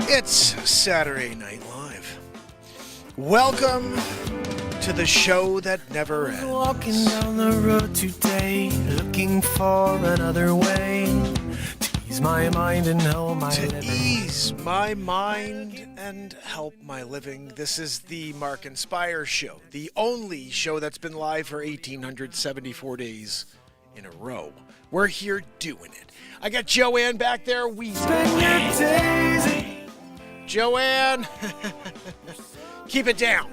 It's Saturday Night Live. Welcome to the show that never ends. Walking down the road today, looking for another way to ease my mind and help my living. To ease my mind and help my living. This is the Mark and Spire Show, the only show that's been live for 1,874 days in a row. We're here doing it. I got Joanne back there. Joanne, keep it down.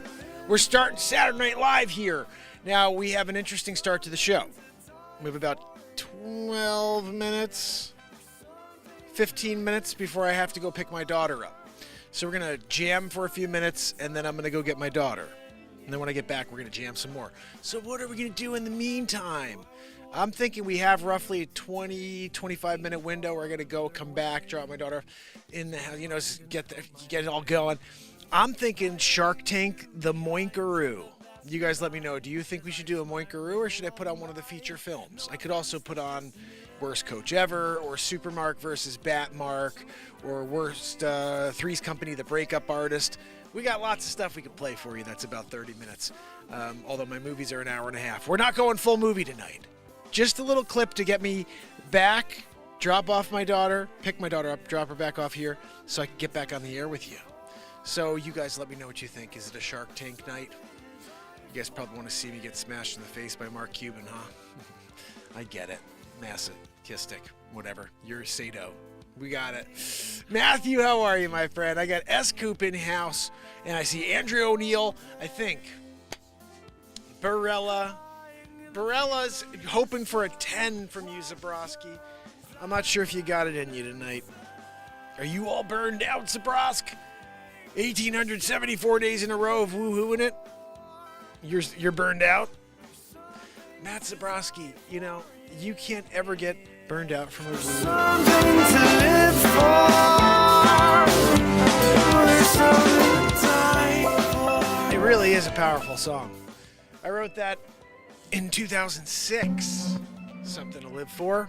We're starting Saturday Night Live here. Now, we have an interesting start to the show. We have about 12 minutes, 15 minutes before I have to go pick my daughter up. So we're going to jam for a few minutes, and then I'm going to go get my daughter. And then when I get back, we're going to jam some more. So what are we going to do in the meantime? I'm thinking we have roughly a 20, 25-minute window where I got to go, come back, drop my daughter in the house, get it all going. I'm thinking Shark Tank, the Moinkaroo. You guys let me know. Do you think we should do a Moinkaroo, or should I put on one of the feature films? I could also put on Worst Coach Ever, or Supermark versus Batmark, or Worst Three's Company, the Breakup Artist. We got lots of stuff we could play for you. That's about 30 minutes, although my movies are an hour and a half. We're not going full movie tonight. Just a little clip to get me back, drop off my daughter, pick my daughter up, drop her back off here so I can get back on the air with you. So you guys let me know what you think. Is it a Shark Tank night? You guys probably want to see me get smashed in the face by Mark Cuban, huh? I get it. Masochistic. Whatever. You're Sato. We got it. Matthew, how are you, my friend? I got S. Coop in house, and I see Andrew O'Neill, I think. Barella's hoping for a 10 from you, Zabrowski. I'm not sure if you got it in you tonight. Are you all burned out, Zabrosk? 1,874 days in a row of woo-hooing it? You're burned out? Matt Zabrowski, you can't ever get burned out from a woo-hoo. Something to live for. There's something to die for. It really is a powerful song. I wrote that in 2006. Something to live for.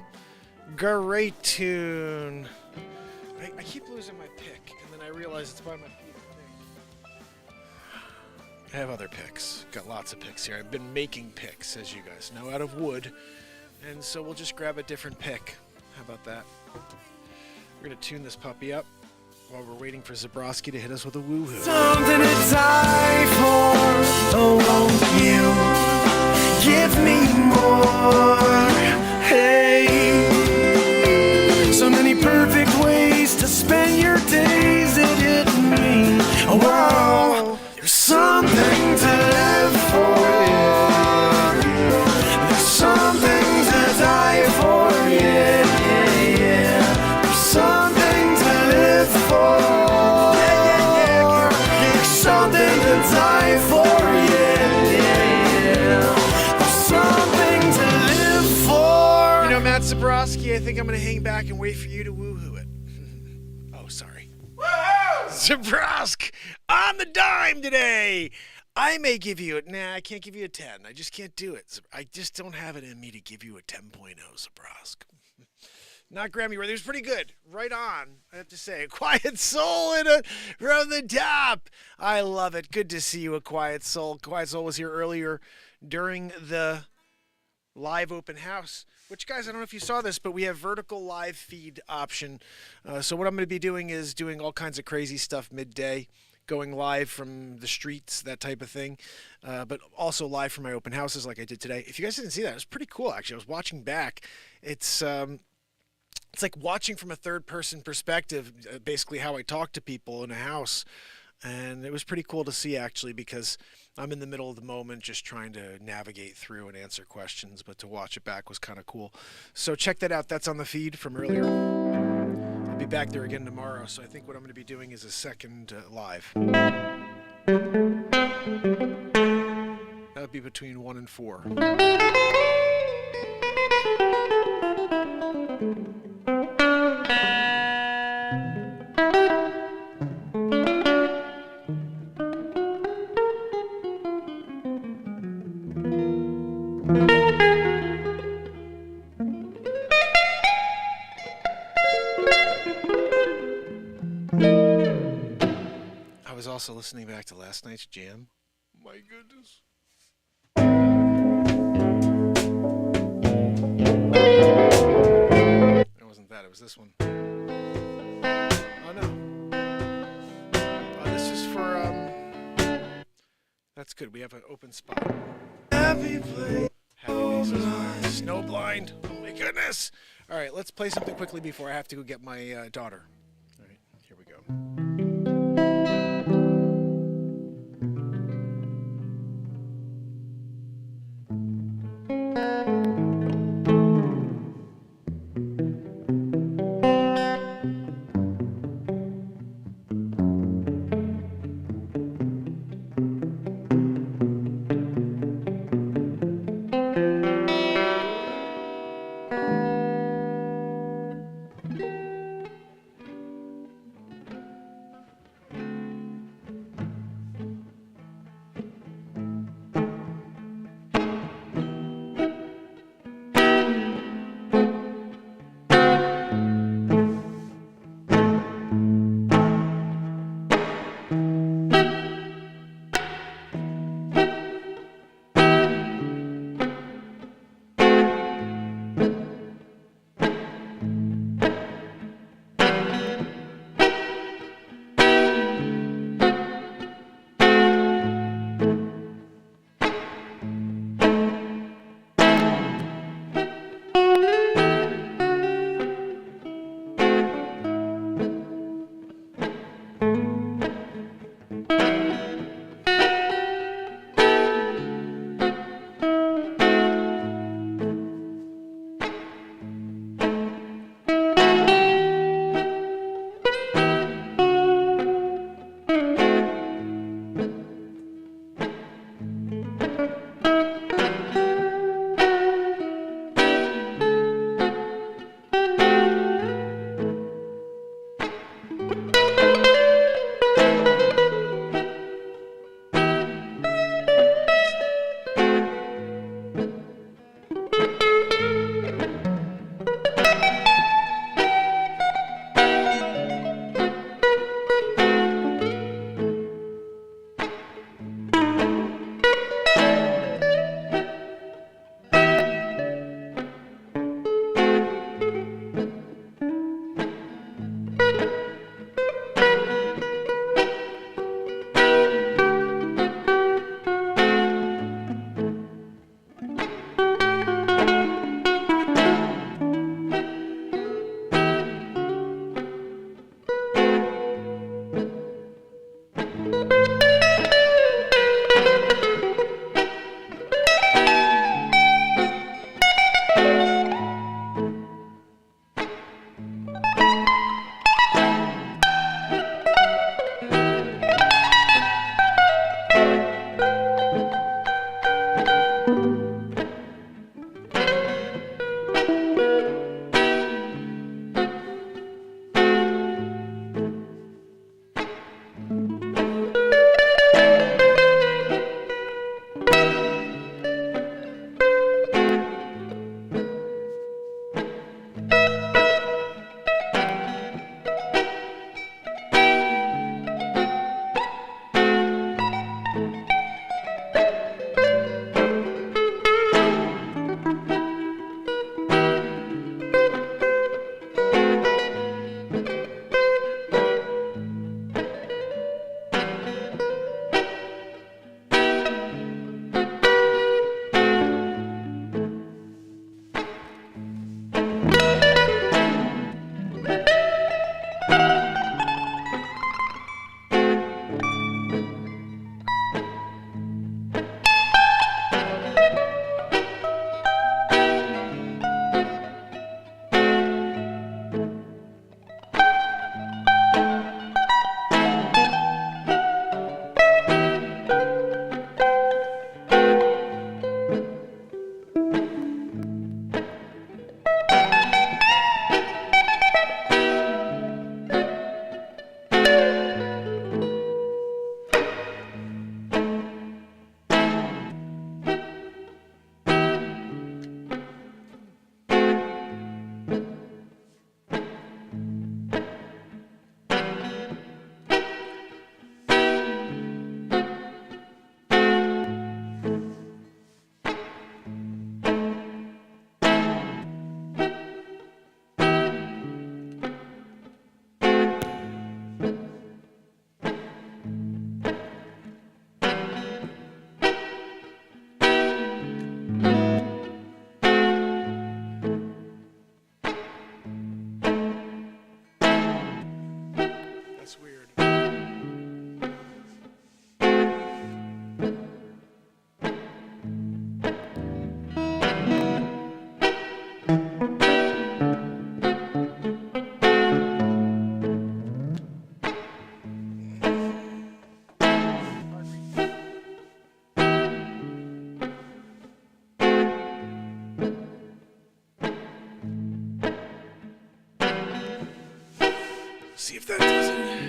Great tune. I keep losing my pick, and then I realize it's by my feet. I have other picks. Got lots of picks here. I've been making picks, as you guys know, out of wood. And so we'll just grab a different pick. How about that? We're going to tune this puppy up while we're waiting for Zabrowski to hit us with a woohoo. Something to die for. Oh, won't you give me more? Hey, so many perfect ways to spend your days. It hit me. Oh, wow. There's something to live for. There's something to die for. Yeah. There's something to live for. There's something to die for. There's something to live for. Matt Zabrowski, I think I'm going to hang back and wait for you to woohoo it. Oh, sorry. Zabrosk on the dime today. I may give you it. Nah, I can't give you a 10. I just can't do it. I just don't have it in me to give you a 10.0, Zabrosk. Not Grammy worthy. It was pretty good. Right on, I have to say. A Quiet Soul from the top. I love it. Good to see you, A Quiet Soul. Quiet Soul was here earlier during the live open house, which, guys, I don't know if you saw this, but we have vertical live feed option. So what I'm going to be doing is doing all kinds of crazy stuff midday, going live from the streets, that type of thing, but also live from my open houses like I did today. If you guys didn't see that, it was pretty cool, actually. I was watching back. It's like watching from a third-person perspective, basically how I talk to people in a house. And it was pretty cool to see, actually, because I'm in the middle of the moment just trying to navigate through and answer questions, but to watch it back was kind of cool. So check that out. That's on the feed from earlier. I'll be back there again tomorrow, so I think what I'm going to be doing is a second live. That would be between 1 and 4. also listening back to last night's jam. My goodness. It wasn't that. It was this one. Oh, no. Oh, this is for, that's good. We have an open spot. Happy place. Happy Places. Snowblind. Oh, my goodness. All right, let's play something quickly before I have to go get my daughter. All right, here we go. see if that does it.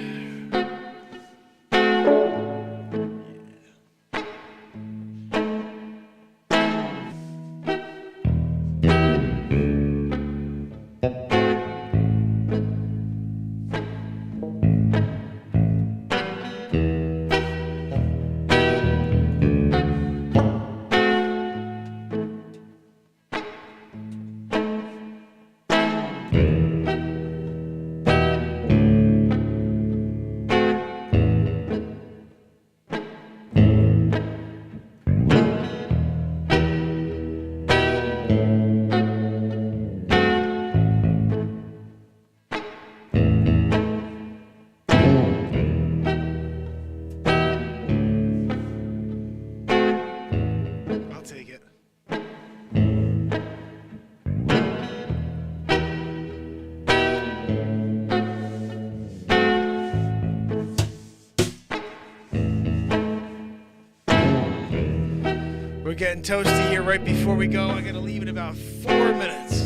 We're getting toasty here right before we go. I gotta leave in about 4 minutes.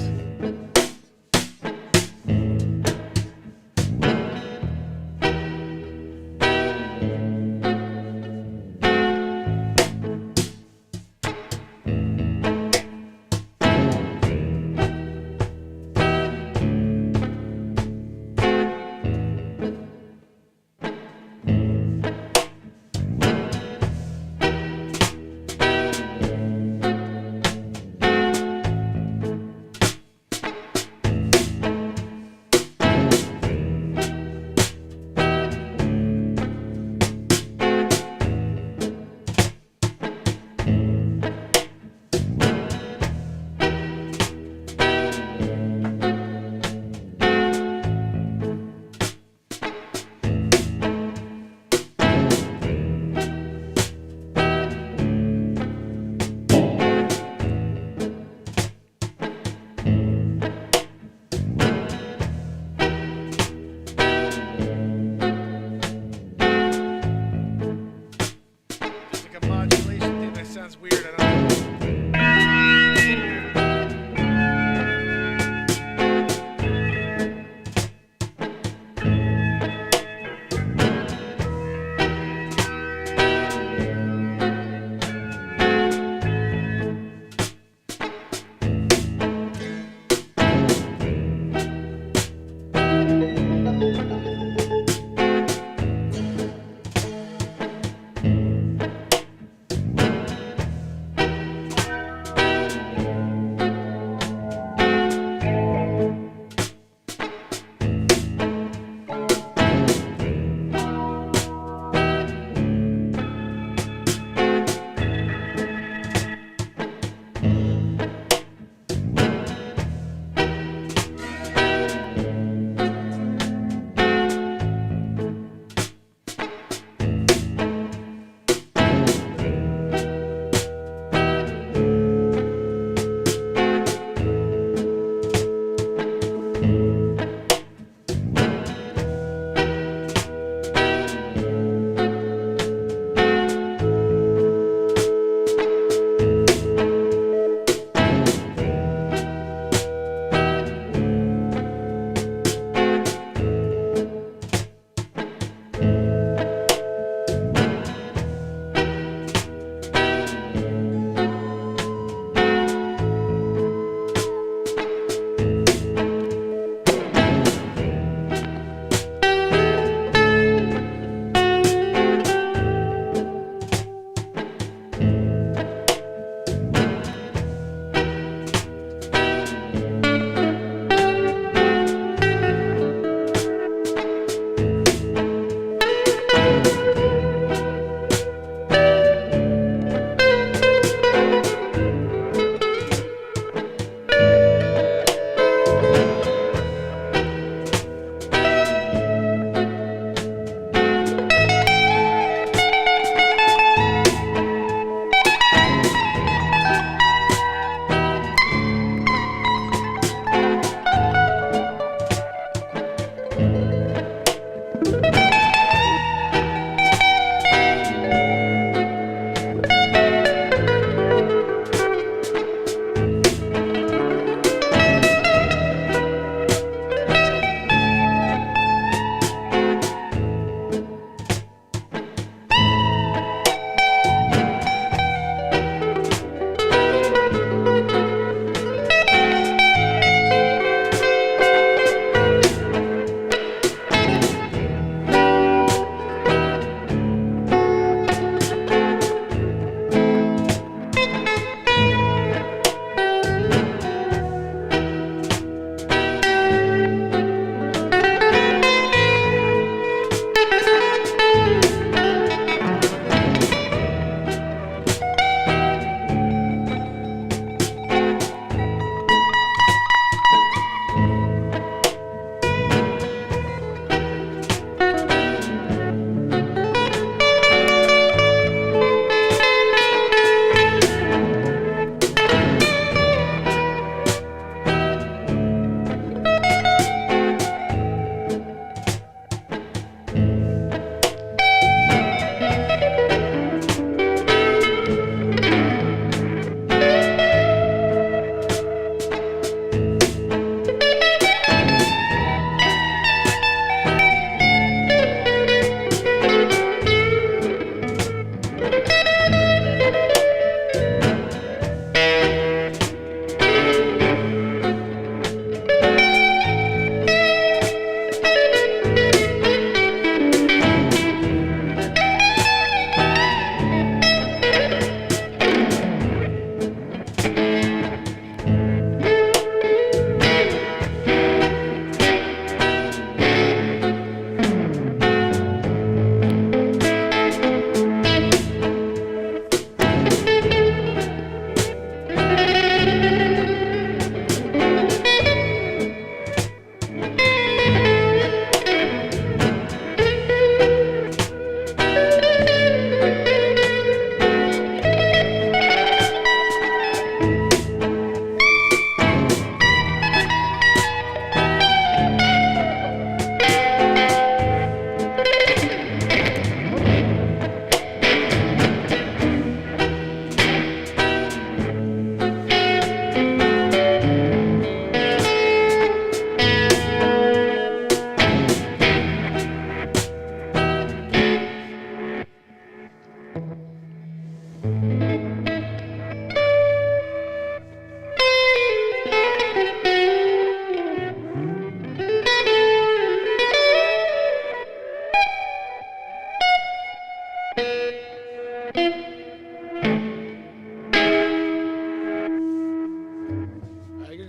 Sounds weird, I don't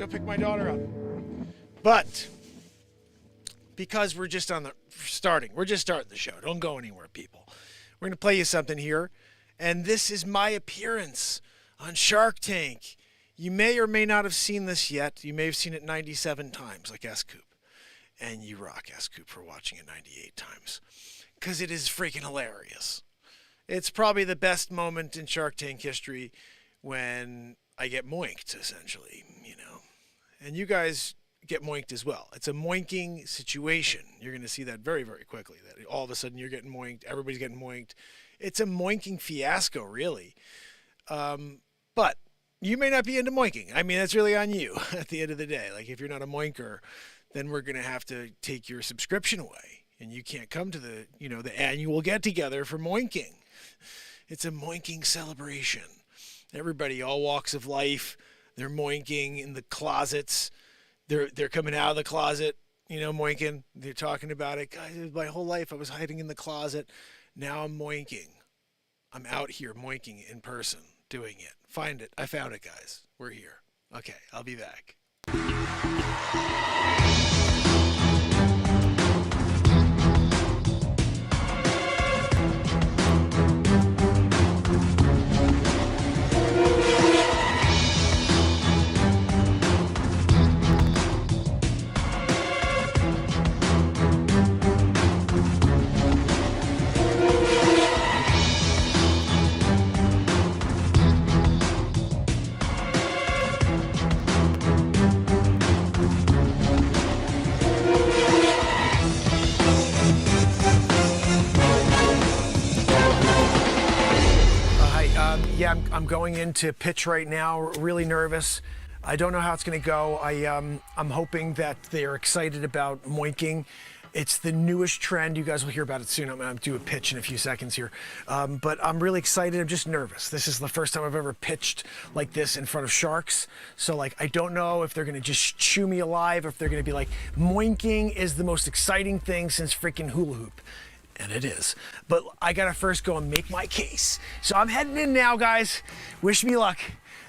go pick my daughter up. But because we're just starting the show. Don't go anywhere, people. We're going to play you something here. And this is my appearance on Shark Tank. You may or may not have seen this yet. You may have seen it 97 times, like S-Coop. And you rock, S-Coop, for watching it 98 times. Because it is freaking hilarious. It's probably the best moment in Shark Tank history when I get moinked, essentially, you know. And you guys get moinked as well. It's a moinking situation. You're going to see that very, very quickly. That all of a sudden you're getting moinked. Everybody's getting moinked. It's a moinking fiasco, really. But you may not be into moinking. I mean, that's really on you at the end of the day. Like, if you're not a moinker, then we're going to have to take your subscription away. And you can't come to the, you know, the annual get-together for moinking. It's a moinking celebration. Everybody, all walks of life, they're moinking in the closets. They're coming out of the closet, you know, moinking. They're talking about it. Guys, my whole life I was hiding in the closet. Now I'm moinking. I'm out here moinking in person, doing it. Find it. I found it, guys. We're here. Okay, I'll be back. I'm going into pitch right now, really nervous. I don't know how it's going to go. I'm hoping that they're excited about moinking. It's the newest trend. You guys will hear about it soon. I'm going to do a pitch in a few seconds here. But I'm really excited. I'm just nervous. This is the first time I've ever pitched like this in front of sharks. So, like, I don't know if they're going to just chew me alive, or if they're going to be like, moinking is the most exciting thing since freaking hula hoop. And it is. But I gotta first go and make my case. So I'm heading in now, guys. Wish me luck.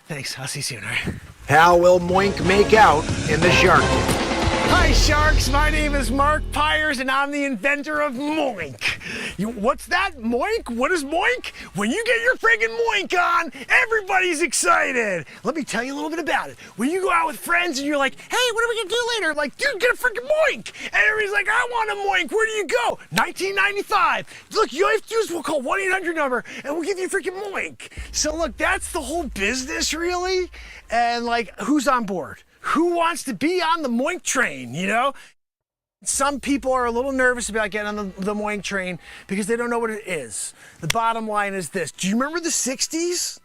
Thanks. I'll see you soon, all right? How will Moink make out in the Shark Tank? Hi, Sharks. My name is Mark Pires, and I'm the inventor of Moink. What's that? Moink? What is Moink? When you get your friggin' Moink on, everybody's excited. Let me tell you a little bit about it. When you go out with friends and you're like, hey, what are we gonna do later? I'm like, dude, get a freaking Moink. And everybody's like, I want a Moink. Where do you go? $19.95. Look, you have to use, we'll call 1-800 number, and we'll give you a freaking Moink. So look, that's the whole business, really. And like, who's on board? Who wants to be on the Moink train, you know? Some people are a little nervous about getting on the Moink train because they don't know what it is. The bottom line is this. Do you remember the 60s?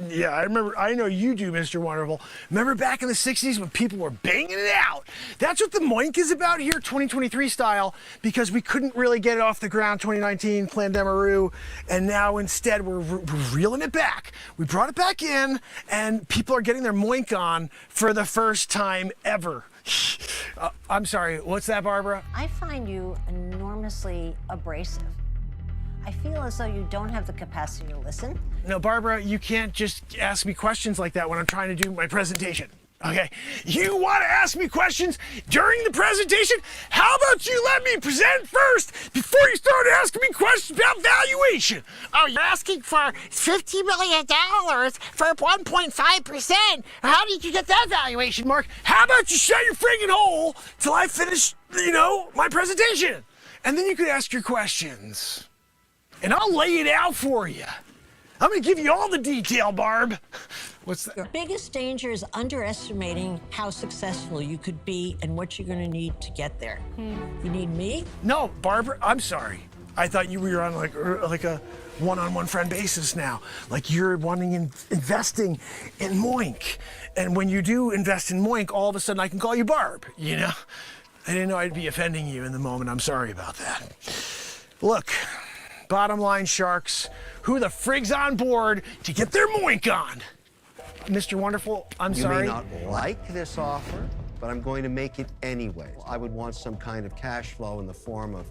Yeah, I remember. I know you do, Mr. Wonderful. Remember back in the 60s when people were banging it out? That's what the Moink is about here, 2023 style, because we couldn't really get it off the ground 2019, Plan Demaroo, and now instead we're reeling it back. We brought it back in, and people are getting their Moink on for the first time ever. I'm sorry, what's that, Barbara? I find you enormously abrasive. I feel as though you don't have the capacity to listen. No, Barbara, you can't just ask me questions like that when I'm trying to do my presentation. Okay, you want to ask me questions during the presentation? How about you let me present first before you start asking me questions about valuation? Oh, you're asking for $50 million for 1.5%. How did you get that valuation, Mark? How about you shut your friggin' hole till I finish, you know, my presentation? And then you could ask your questions. And I'll lay it out for you. I'm gonna give you all the detail, Barb. What's that? The biggest danger is underestimating how successful you could be and what you're gonna need to get there. You need me? No, Barbara, I'm sorry. I thought you were on like a one-on-one friend basis now. Like you're investing in Moink. And when you do invest in Moink, all of a sudden I can call you Barb, you know? I didn't know I'd be offending you in the moment. I'm sorry about that. Look, bottom line, Sharks, who the frig's on board to get their Moink on? Mr. Wonderful, I'm sorry. You may not like this offer, but I'm going to make it anyway. I would want some kind of cash flow in the form of,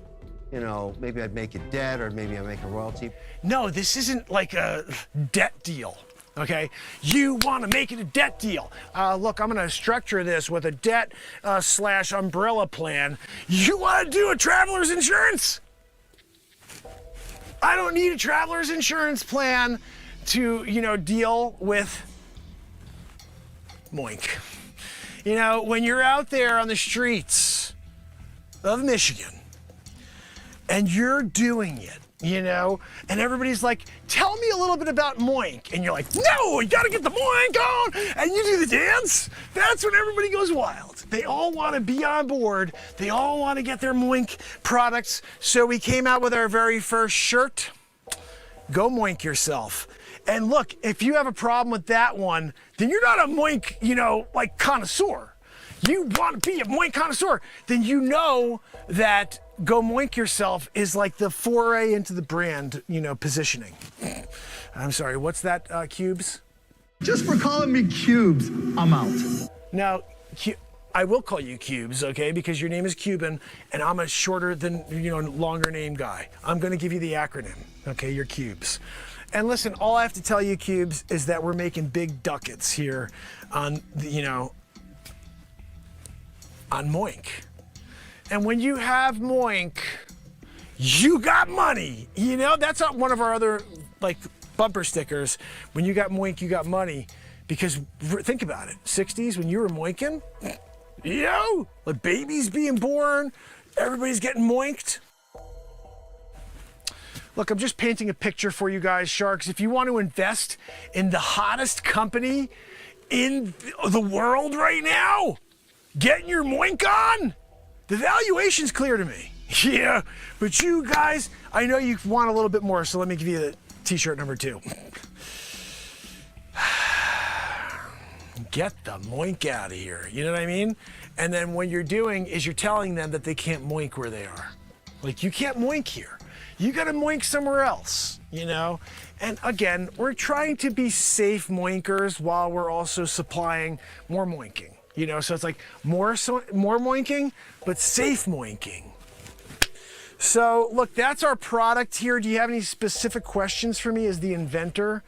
you know, maybe I'd make it debt or maybe I'd make a royalty. No, this isn't like a debt deal. Okay, you want to make it a debt deal. Look, I'm going to structure this with a debt slash umbrella plan. You want to do a traveler's insurance? I don't need a traveler's insurance plan to, deal with Moink. When you're out there on the streets of Michigan and you're doing it, and everybody's like, tell me a little bit about Moink. And you're like, no, you gotta get the Moink on. And you do the dance. That's when everybody goes wild. They all wanna be on board. They all wanna get their Moink products. So we came out with our very first shirt. Go Moink yourself. And look, if you have a problem with that one, then you're not a Moink, connoisseur. You want to be a Moink connoisseur, then you know that Go Moink Yourself is like the foray into the brand, positioning. I'm sorry, what's that, Cubes? Just for calling me Cubes, I'm out. Now, I will call you Cubes, okay? Because your name is Cuban, and I'm a shorter than, longer name guy. I'm gonna give you the acronym, okay? You're Cubes. And listen, all I have to tell you, Cubes, is that we're making big ducats here on, on Moink. And when you have Moink, you got money. That's not one of our other bumper stickers. When you got Moink, you got money. Because think about it, 60s when you were moinking, like babies being born, everybody's getting moinked. Look, I'm just painting a picture for you guys, Sharks. If you want to invest in the hottest company in the world right now, getting your Moink on, the valuation's clear to me. Yeah, but you guys, I know you want a little bit more, so let me give you the t-shirt number 2. Get the Moink out of here, you know what I mean? And then what you're doing is you're telling them that they can't Moink where they are. Like, you can't Moink here. You gotta Moink somewhere else, And again, we're trying to be safe Moinkers while we're also supplying more Moinking. So it's like more Moinking, but safe Moinking. So look, that's our product here. Do you have any specific questions for me as the inventor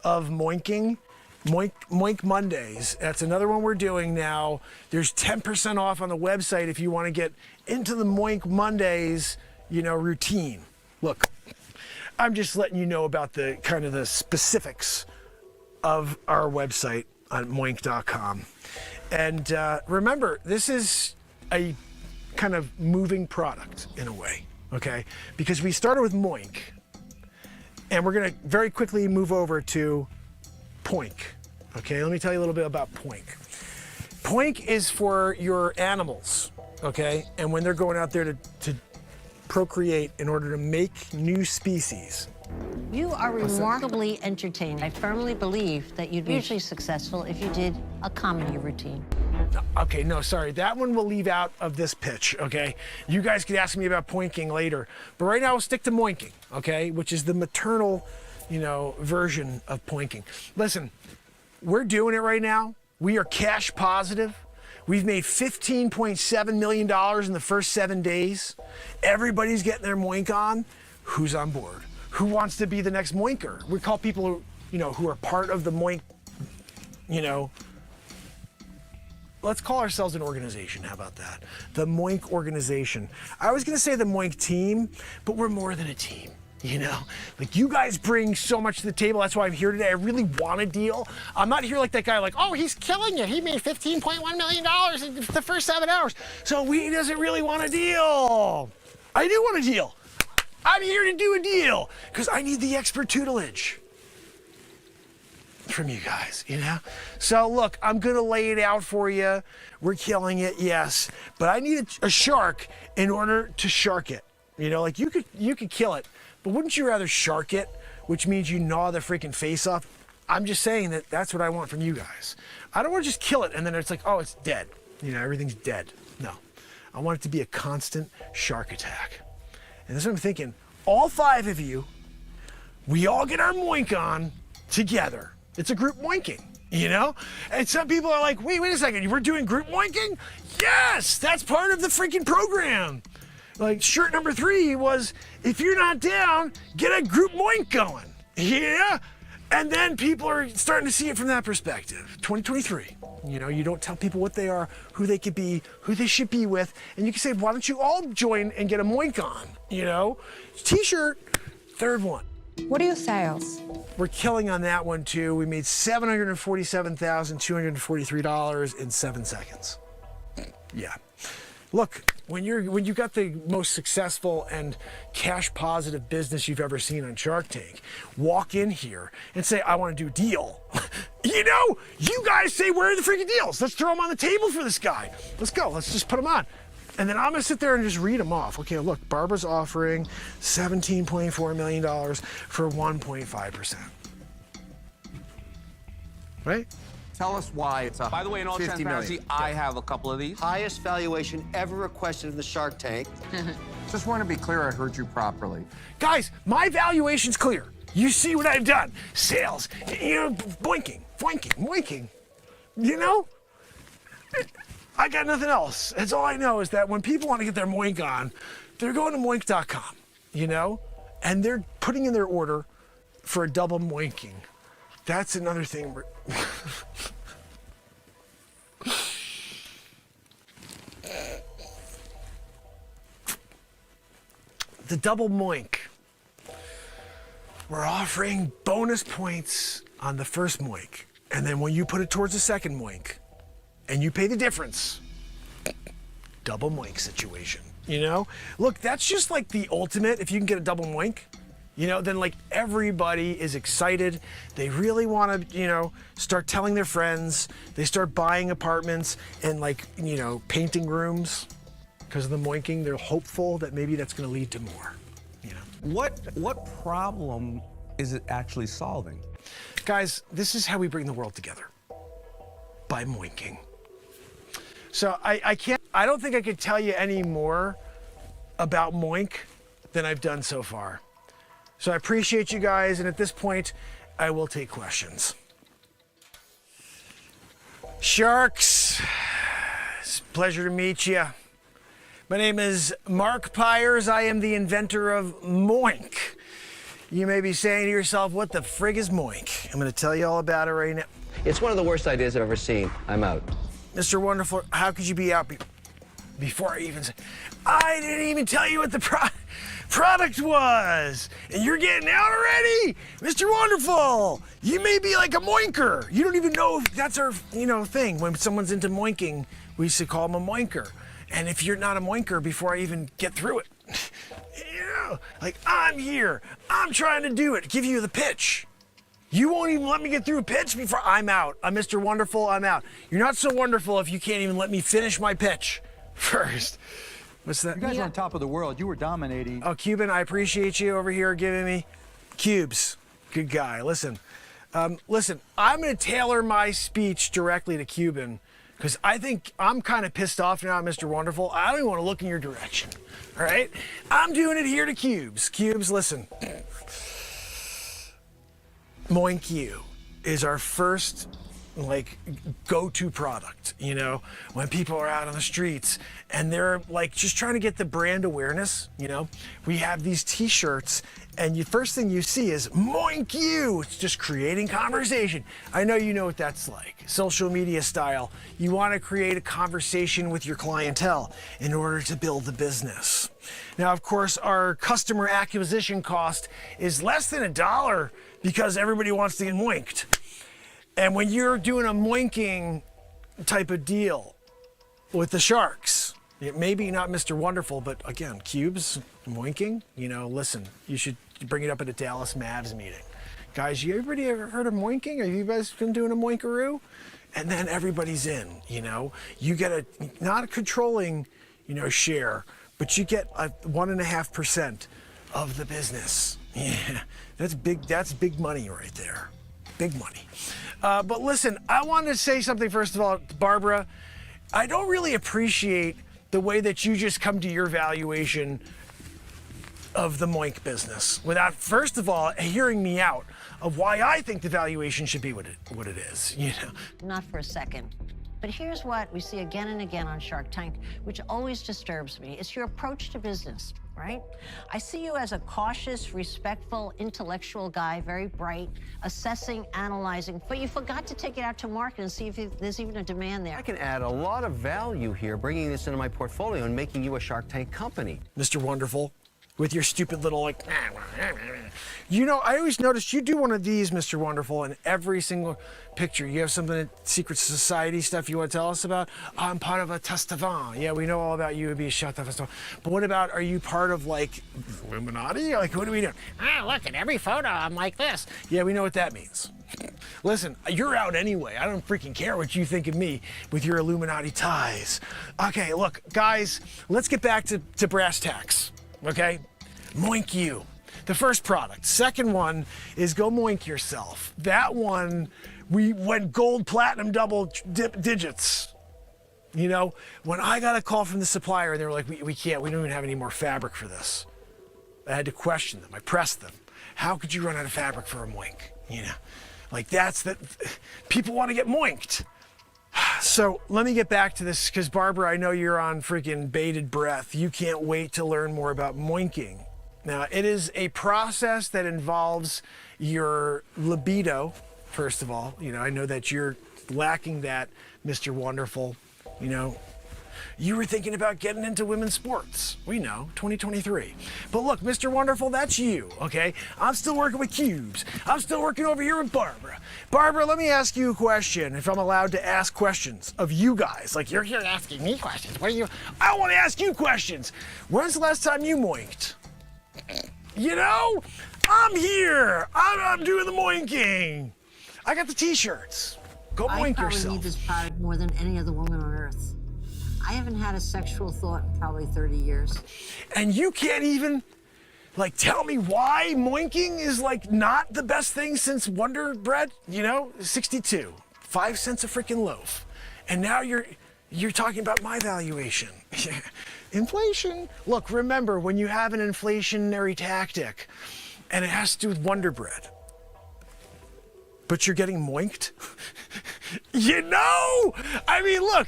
of Moinking? Moink Mondays. That's another one we're doing now. There's 10% off on the website if you want to get into the Moink Mondays, routine. Look, I'm just letting you know about the kind of the specifics of our website on moink.com. And remember, this is a kind of moving product in a way, okay? Because we started with Moink, and we're gonna very quickly move over to Poink, okay? Let me tell you a little bit about Poink. Poink is for your animals, okay? And when they're going out there to procreate in order to make new species. You are remarkably entertaining. I firmly believe that you'd be hugely successful if you did a comedy routine. Okay, no, sorry. That one we'll leave out of this pitch, okay? You guys could ask me about poinking later. But right now, we'll stick to moinking, okay? Which is the maternal, version of poinking. Listen, we're doing it right now. We are cash positive. We've made $15.7 million in the first 7 days. Everybody's getting their moink on. Who's on board? Who wants to be the next moinker? We call people who are part of the moink, let's call ourselves an organization. How about that? The Moink organization. I was gonna say the Moink team, but we're more than a team. Like you guys bring so much to the table. That's why I'm here today. I really want a deal. I'm not here like that guy, like, oh, he's killing it. He made $15.1 million in the first 7 hours. So he doesn't really want a deal. I do want a deal. I'm here to do a deal because I need the expert tutelage from you guys, So look, I'm gonna lay it out for you. We're killing it, yes, but I need a shark in order to shark it. Like you could kill it, but wouldn't you rather shark it, which means you gnaw the freaking face off? I'm just saying that's what I want from you guys. I don't want to just kill it and then it's like, oh, it's dead. Everything's dead. No, I want it to be a constant shark attack. And that's what I'm thinking. All 5 of you, we all get our moink on together. It's a group moinking, And some people are like, wait a second, we're doing group moinking? Yes, that's part of the freaking program. Like shirt number 3 was, if you're not down, get a group moink going. Yeah? And then people are starting to see it from that perspective. 2023, you know, you don't tell people what they are, who they could be, who they should be with, and you can say, why don't you all join and get a moink on, you know? T-shirt, third one. What are your sales? We're killing on that one too. We made $747,243 in 7 seconds. Yeah. Look, when you got the most successful and cash positive business you've ever seen on Shark Tank, walk in here and say, I want to do a deal. You know, you guys say, where are the freaking deals? Let's throw them on the table for this guy. Let's go. Let's just put them on. And then I'm going to sit there and just read them off. Okay, look, Barbara's offering $17.4 million for 1.5%. Right? Tell us why it's a. By the way, in all 50 transparency, million. I have a couple of these. Highest valuation ever requested in the Shark Tank. Just want to be clear I heard you properly. Guys, my valuation's clear. You see what I've done. Sales, you know, boinking. You know? I got nothing else. That's all I know is that when people want to get their moink on, they're going to moink.com, you know? And they're putting in their order for a double moinking. That's another thing. The double moink. We're offering bonus points on the first moink. And then when you put it towards the second moink and you pay the difference, double moink situation, you know? Look, that's just like the ultimate. If you can get a double moink, you know, then like everybody is excited. They really want to, you know, start telling their friends. They start buying apartments and like, you know, painting rooms because of the moinking. They're hopeful that maybe that's going to lead to more, you know. What problem is it actually solving? Guys, this is how we bring the world together, by moinking. So I don't think I could tell you any more about moink than I've done so far. So I appreciate you guys, and at this point, I will take questions. Sharks, it's a pleasure to meet you. My name is Mark Pires. I am the inventor of moink. You may be saying to yourself, what the frig is moink? I'm going to tell you all about it right now. It's one of the worst ideas I've ever seen. I'm out. Mr. Wonderful, how could you be out before I even said, I didn't even tell you what the product was, and you're getting out already? Mr. Wonderful, you may be like a moinker. You don't even know if that's our, you know, thing. When someone's into moinking, we used to call them a moinker. And if you're not a moinker before I even get through it, you know, like I'm here, I'm trying to do it, give you the pitch. You won't even let me get through a pitch before I'm out. I'm Mr. Wonderful, I'm out. You're not so wonderful if you can't even let me finish my pitch first. What's that? You guys are on top of the world. You were dominating. Oh, Cuban, I appreciate you over here giving me cubes. Good guy. Listen, I'm going to tailor my speech directly to Cuban because I think I'm kind of pissed off now, Mr. Wonderful. I don't even want to look in your direction. All right? I'm doing it here to Cubes. Cubes, listen. Moink You is our first like go-to product, you know, when people are out on the streets and they're like just trying to get the brand awareness, you know. We have these t-shirts and the first thing you see is Moink You. It's just creating conversation. I know you know what that's like. Social media style. You want to create a conversation with your clientele in order to build the business. Now, of course, our customer acquisition cost is less than $1 because everybody wants to get moinked. And when you're doing a moinking type of deal with the Sharks, maybe not Mr. Wonderful, but again, Cubes, moinking, you know, listen, you should bring it up at a Dallas Mavs meeting. Guys, everybody ever heard of moinking? Have you guys been doing a moinkaroo? And then everybody's in, you know. You get not a controlling, you know, share, but you get a 1.5% of the business. Yeah, that's big money right there. Big money. But listen, I wanted to say something first of all, Barbara. I don't really appreciate the way that you just come to your valuation of the moink business without, first of all, hearing me out of why I think the valuation should be what it is. You know. Not for a second. But here's what we see again and again on Shark Tank, which always disturbs me. It's your approach to business, right? I see you as a cautious, respectful, intellectual guy, very bright, assessing, analyzing, but you forgot to take it out to market and see if there's even a demand there. I can add a lot of value here, bringing this into my portfolio and making you a Shark Tank company. Mr. Wonderful, with your stupid little like, you know, I always noticed you do one of these, Mr. Wonderful, in every single picture. You have something at Secret Society stuff you want to tell us about? I'm part of a Testavan. Yeah, we know all about you. It'd be a shot Testavan. But what about, are you part of like Illuminati? Like, what are we doing? Look at every photo. I'm like this. Yeah, we know what that means. Listen, you're out anyway. I don't freaking care what you think of me with your Illuminati ties. Okay, look, guys, let's get back to brass tacks, okay? Moink you. The first product. Second one is go moink yourself. That one, we went gold, platinum, double digits. You know, when I got a call from the supplier and they were like, we can't, we don't even have any more fabric for this. I had to question them. I pressed them. How could you run out of fabric for a moink? You know, like people want to get moinked. So let me get back to this because Barbara, I know you're on freaking bated breath. You can't wait to learn more about moinking. Now, it is a process that involves your libido, first of all. You know, I know that you're lacking that, Mr. Wonderful. You know, you were thinking about getting into women's sports. We know, 2023. But look, Mr. Wonderful, that's you, okay? I'm still working with cubes. I'm still working over here with Barbara. Barbara, let me ask you a question, if I'm allowed to ask questions of you guys. Like, you're here asking me questions. What are you? I want to ask you questions. When's the last time you moinked? You know, I'm here. I'm doing the moinking. I got the t-shirts. Go moink yourself. I probably need this product more than any other woman on earth. I haven't had a sexual thought in probably 30 years. And you can't even, like, tell me why moinking is, like, not the best thing since Wonder Bread? You know, 62, 5 cents a freaking loaf. And now you're talking about my valuation. Inflation. Look, remember, when you have an inflationary tactic, and it has to do with Wonder Bread, but you're getting moinked? You know? I mean, look,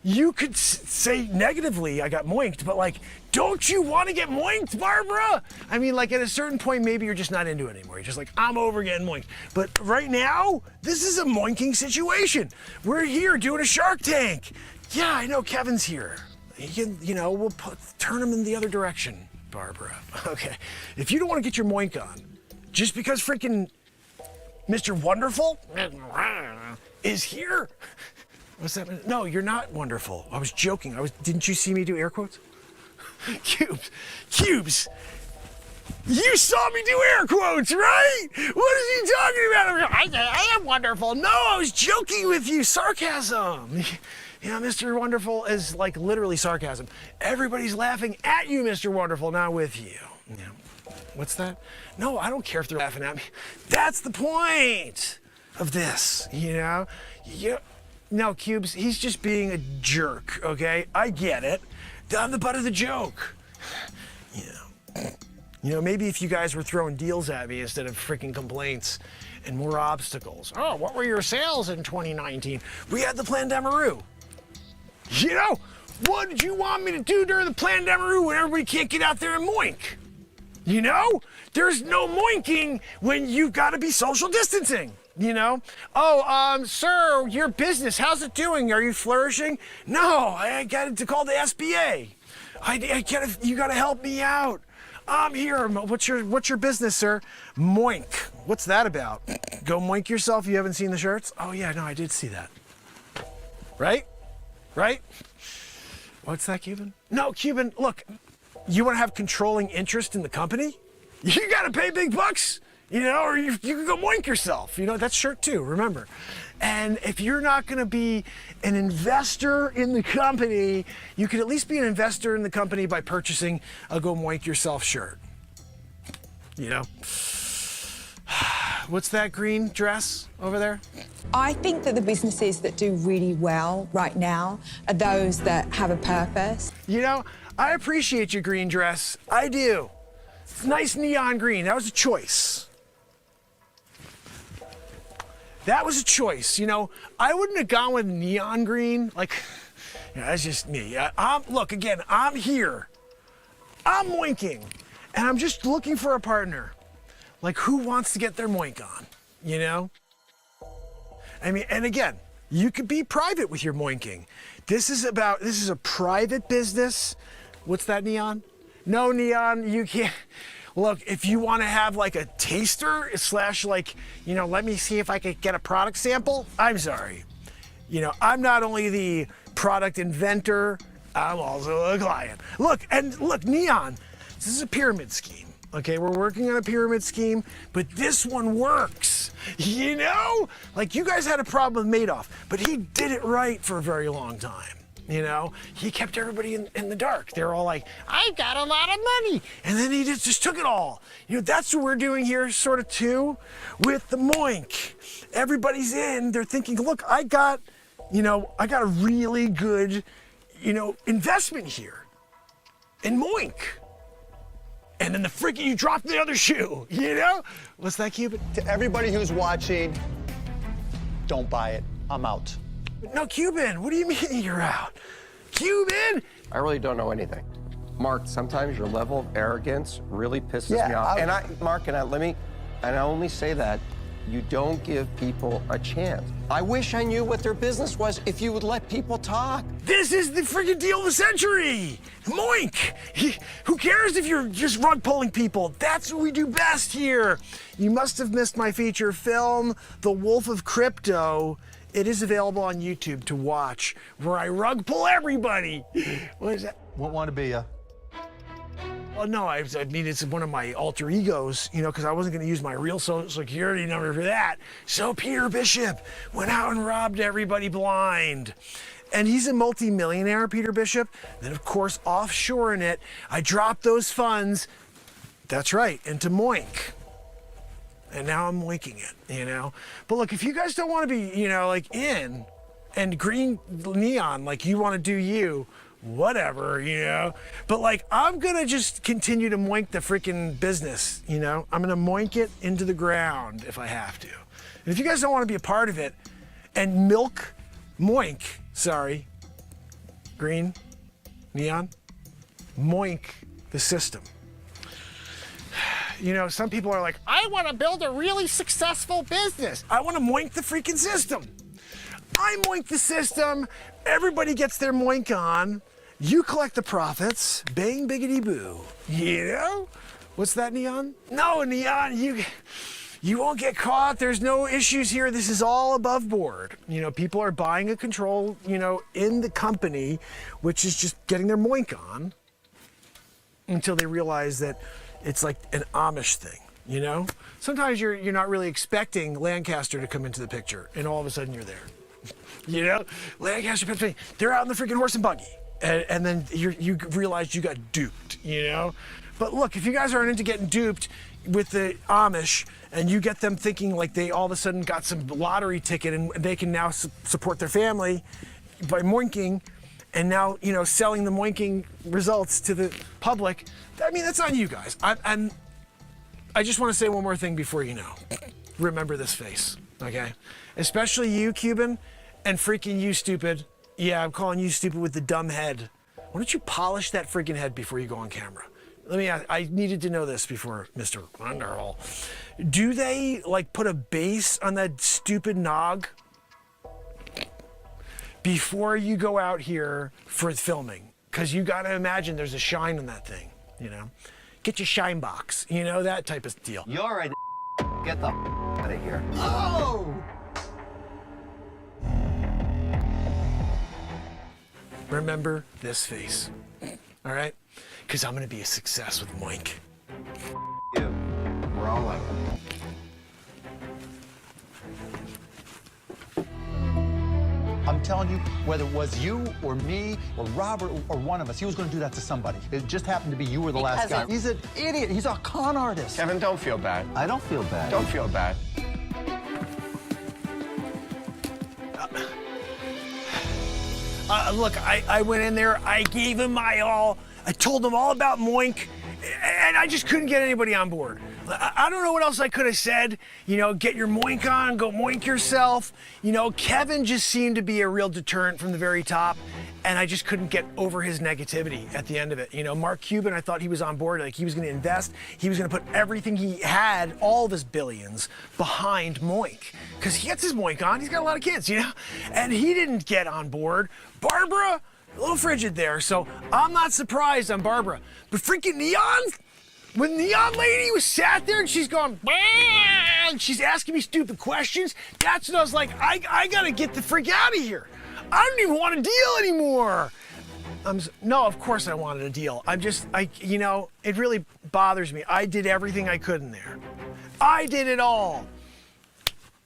you could say negatively, I got moinked, but like, don't you want to get moinked, Barbara? I mean, like at a certain point, maybe you're just not into it anymore. You're just like, I'm over getting moinked. But right now, this is a moinking situation. We're here doing a Shark Tank. Yeah, I know Kevin's here. He can, you know, we'll turn him in the other direction, Barbara. Okay. If you don't want to get your moink on, just because freaking Mr. Wonderful is here. What's that? No, you're not wonderful. I was joking. Didn't you see me do air quotes? Cubes. You saw me do air quotes, right? What is he talking about? I am wonderful. No, I was joking with you. Sarcasm. You know, Mr. Wonderful is like literally sarcasm. Everybody's laughing at you, Mr. Wonderful, not with you. Yeah. What's that? No, I don't care if they're laughing at me. That's the point of this, you know? No, Cubes, he's just being a jerk, okay? I get it. I'm the butt of the joke. You know, maybe if you guys were throwing deals at me instead of freaking complaints and more obstacles. Oh, what were your sales in 2019? We had the Plandamaroo. You know, what did you want me to do during the Plandamaroo when everybody can't get out there and moink? You know, there's no moinking when you've got to be social distancing, you know? Oh, sir, your business, how's it doing? Are you flourishing? No, I got to call the SBA. You got to help me out. I'm here. What's your business, sir? Moink. What's that about? Go moink yourself. You haven't seen the shirts? Oh, yeah, no, I did see that. Right? Right? What's that, Cuban? No, Cuban, look, you want to have controlling interest in the company? You got to pay big bucks, you know, or you can go moink yourself. You know, that's shirt too, remember. And if you're not going to be an investor in the company, you could at least be an investor in the company by purchasing a Go Moink Yourself shirt. You know? What's that green dress over there? I think that the businesses that do really well right now are those that have a purpose. You know, I appreciate your green dress. I do. It's nice neon green. That was a choice. that was a choice. You know, I wouldn't have gone with neon green. Like, you know, that's just me. Look, again, I'm here. I'm moinking, and I'm just looking for a partner. Like, who wants to get their moink on, you know? I mean, and again, you could be private with your moinking. This is a private business. What's that, Neon? No, Neon, you can't. Look, if you want to have like a taster / like, you know, let me see if I could get a product sample, I'm sorry. You know, I'm not only the product inventor, I'm also a client. Look, Neon, this is a pyramid scheme. Okay, we're working on a pyramid scheme, but this one works. You know? Like, you guys had a problem with Madoff, but he did it right for a very long time. You know? He kept everybody in the dark. They're all like, I've got a lot of money. And then he just took it all. You know, that's what we're doing here, sort of, too, with the moink. Everybody's in, they're thinking, look, I got a really good, you know, investment here in moink. And then you dropped the other shoe, you know? What's that, Cuban? To everybody who's watching, don't buy it. I'm out. No, Cuban, what do you mean you're out? Cuban! I really don't know anything. Mark, sometimes your level of arrogance really pisses me off. I only say that you don't give people a chance. I wish I knew what their business was if you would let people talk. This is the freaking deal of the century! Moink! Who cares if you're just rug pulling people? That's what we do best here. You must have missed my feature film, The Wolf of Crypto. It is available on YouTube to watch, where I rug pull everybody. What is that? Won't want to be ya. Well, no, I mean, it's one of my alter egos, you know, because I wasn't going to use my real social security number for that. So Peter Bishop went out and robbed everybody blind. And he's a multi-millionaire, Peter Bishop. Then, of course, offshoring it, I dropped those funds, that's right, into Moink. And now I'm moinking it, you know? But look, if you guys don't want to be, you know, like in and green neon, like you want to do you, whatever, you know? But like, I'm gonna just continue to moink the freaking business, you know? I'm gonna moink it into the ground if I have to. And if you guys don't want to be a part of it and green, neon, moink the system. You know, some people are like, I want to build a really successful business. I want to moink the freaking system. I moink the system. Everybody gets their moink on. You collect the profits. Bang, biggity, boo. You know? What's that, Neon? No, Neon, you won't get caught. There's no issues here. This is all above board. You know, people are buying a control, you know, in the company, which is just getting their moink on until they realize that it's like an Amish thing, you know? Sometimes you're not really expecting Lancaster to come into the picture, and all of a sudden you're there. You know? Lancaster, Pennsylvania, they're out in the freaking horse and buggy, and then you realize you got duped, you know? But look, if you guys aren't into getting duped with the Amish, and you get them thinking like they all of a sudden got some lottery ticket and they can now support their family by moinking, and now, you know, selling the moinking results to the public, I mean, that's on you guys. I just want to say one more thing before you know. Remember this face, okay? Especially you, Cuban, and freaking you, stupid. Yeah, I'm calling you stupid with the dumb head. Why don't you polish that freaking head before you go on camera? Let me ask, I needed to know this before, Mr. Wonderhall. Do they, like, put a base on that stupid nog before you go out here for filming? Because you got to imagine there's a shine on that thing, you know? Get your shine box, you know, that type of deal. You're right. Get the out of here. Oh! Remember this face, all right? Because I'm going to be a success with Moink. You. We're all like I'm telling you, whether it was you or me or Robert or one of us, he was going to do that to somebody. It just happened to be you or the last guy. He's an idiot. He's a con artist. Kevin, don't feel bad. I don't feel bad. Don't feel bad. Look, I went in there, I gave him my all, I told him all about Moink, and I just couldn't get anybody on board. I don't know what else I could have said. You know, get your moink on, go moink yourself. You know, Kevin just seemed to be a real deterrent from the very top, and I just couldn't get over his negativity at the end of it. You know, Mark Cuban, I thought he was on board, like he was gonna invest, he was gonna put everything he had, all of his billions, behind moink. Because he gets his moink on, he's got a lot of kids, you know? And he didn't get on board. Barbara, a little frigid there, so I'm not surprised on Barbara. But freaking Neon, when Neon Lady was sat there and she's going, "Bah!" and she's asking me stupid questions, that's when I was like, I gotta get the freak out of here. I don't even want to deal anymore. No, of course I wanted a deal. You know, it really bothers me. I did everything I could in there. I did it all.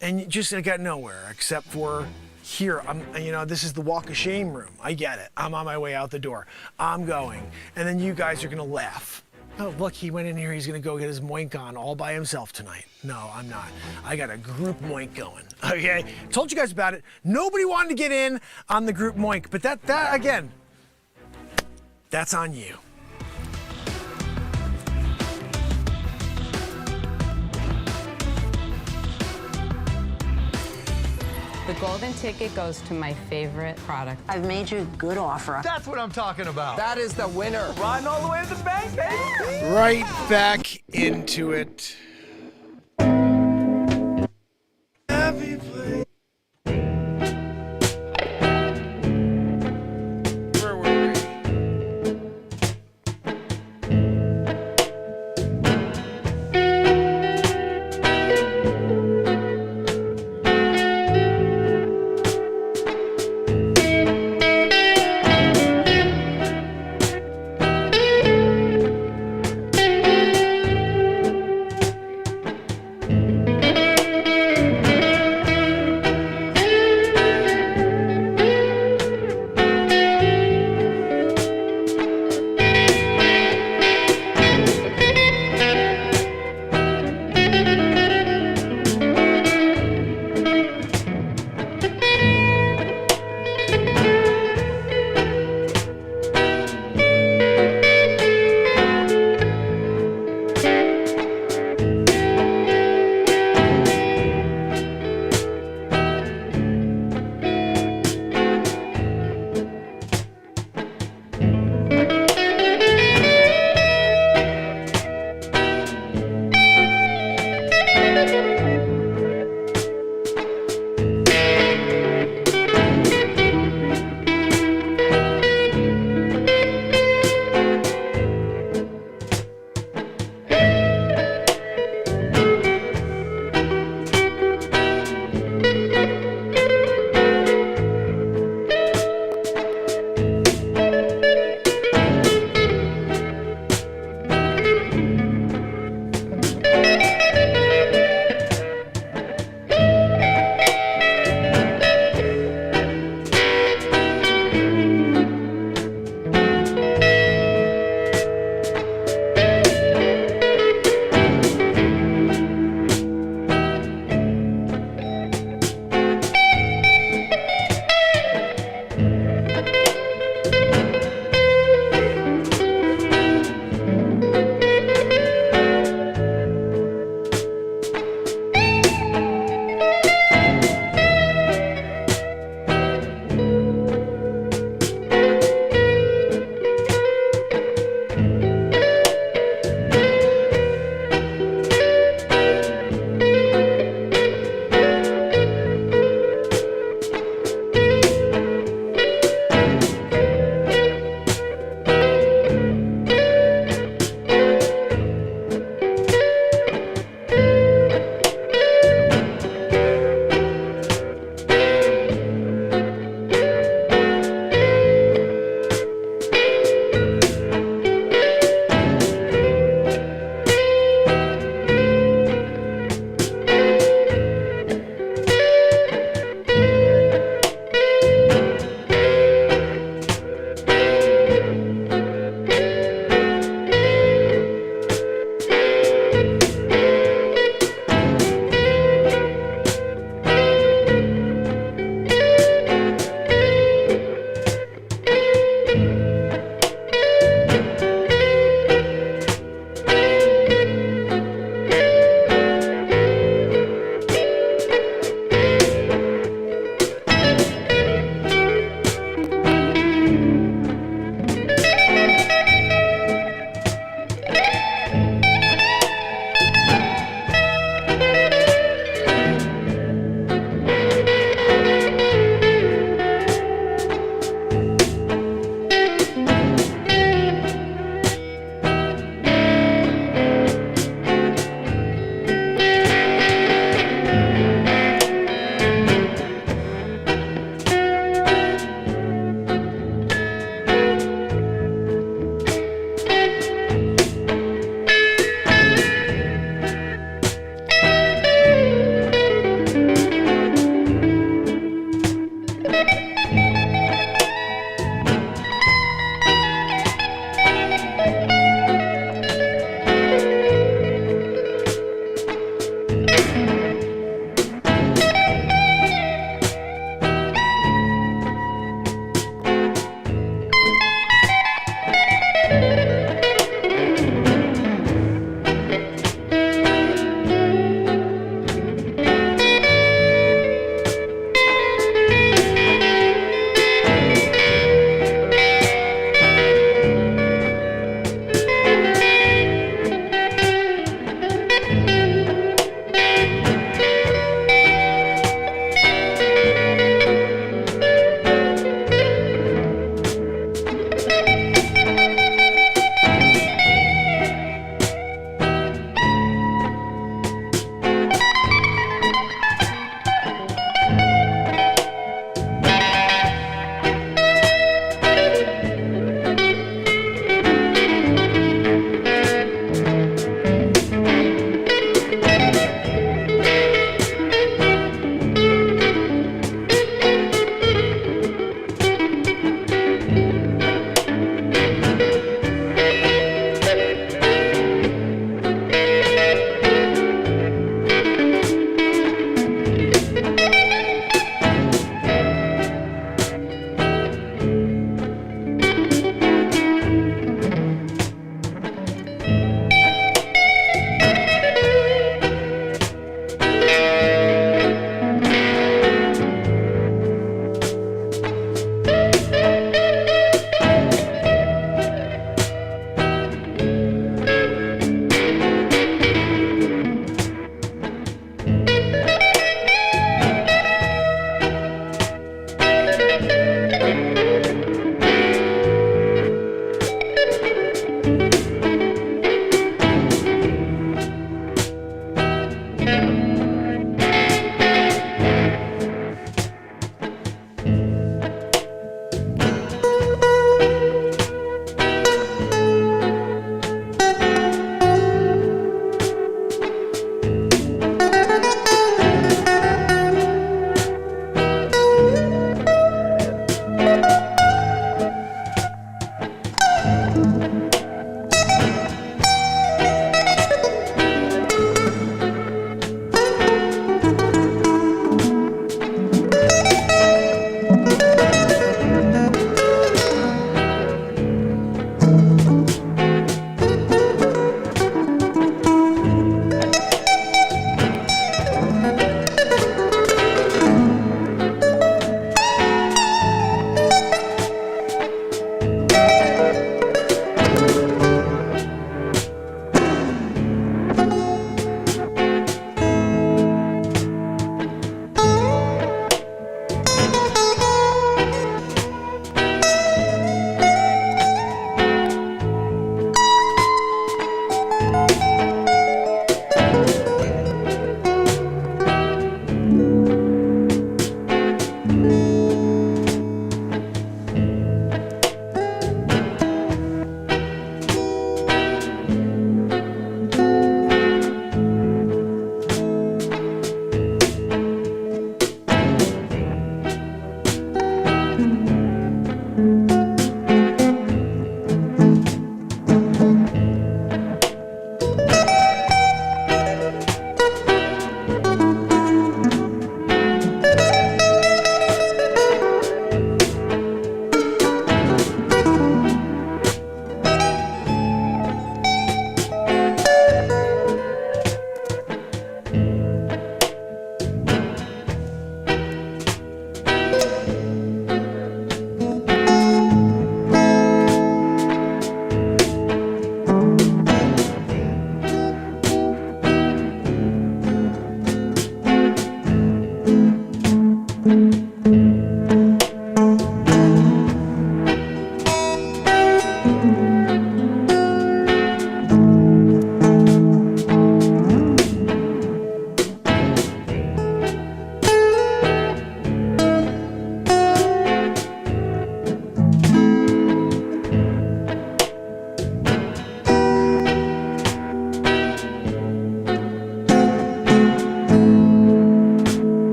And I got nowhere except for here. You know, this is the walk of shame room. I get it. I'm on my way out the door. I'm going. And then you guys are gonna laugh. Oh, look, he went in here, he's gonna go get his moink on all by himself tonight. No, I'm not. I got a group moink going, okay? Told you guys about it. Nobody wanted to get in on the group moink, but that again, that's on you. The golden ticket goes to my favorite product. I've made you a good offer. That's what I'm talking about. That is the winner. Riding all the way to the bank, baby. Right back into it. Happy place. Where were we?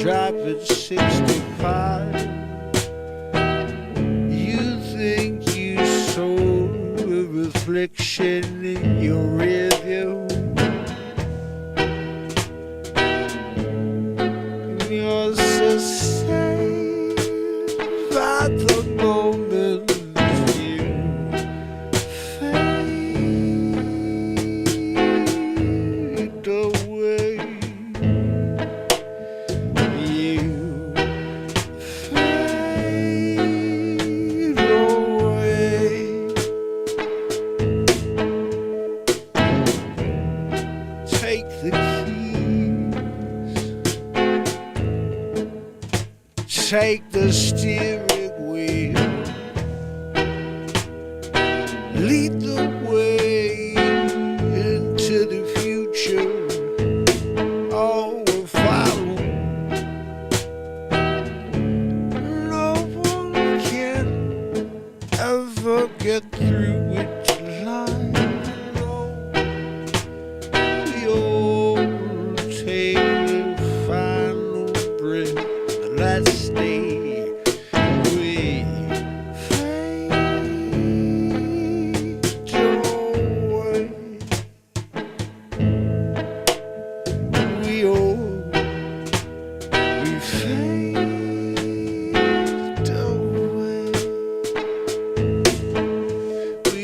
driving 65. You think you saw a reflection in your rearview. You're so sad by the moment you fade away. You fade away. Take the keys. Take the steering wheel. Lead the way into the future. Oh, we'll follow. No one can ever get through it alive. No. We all take the final breath. The last day we fade away. We fade away. We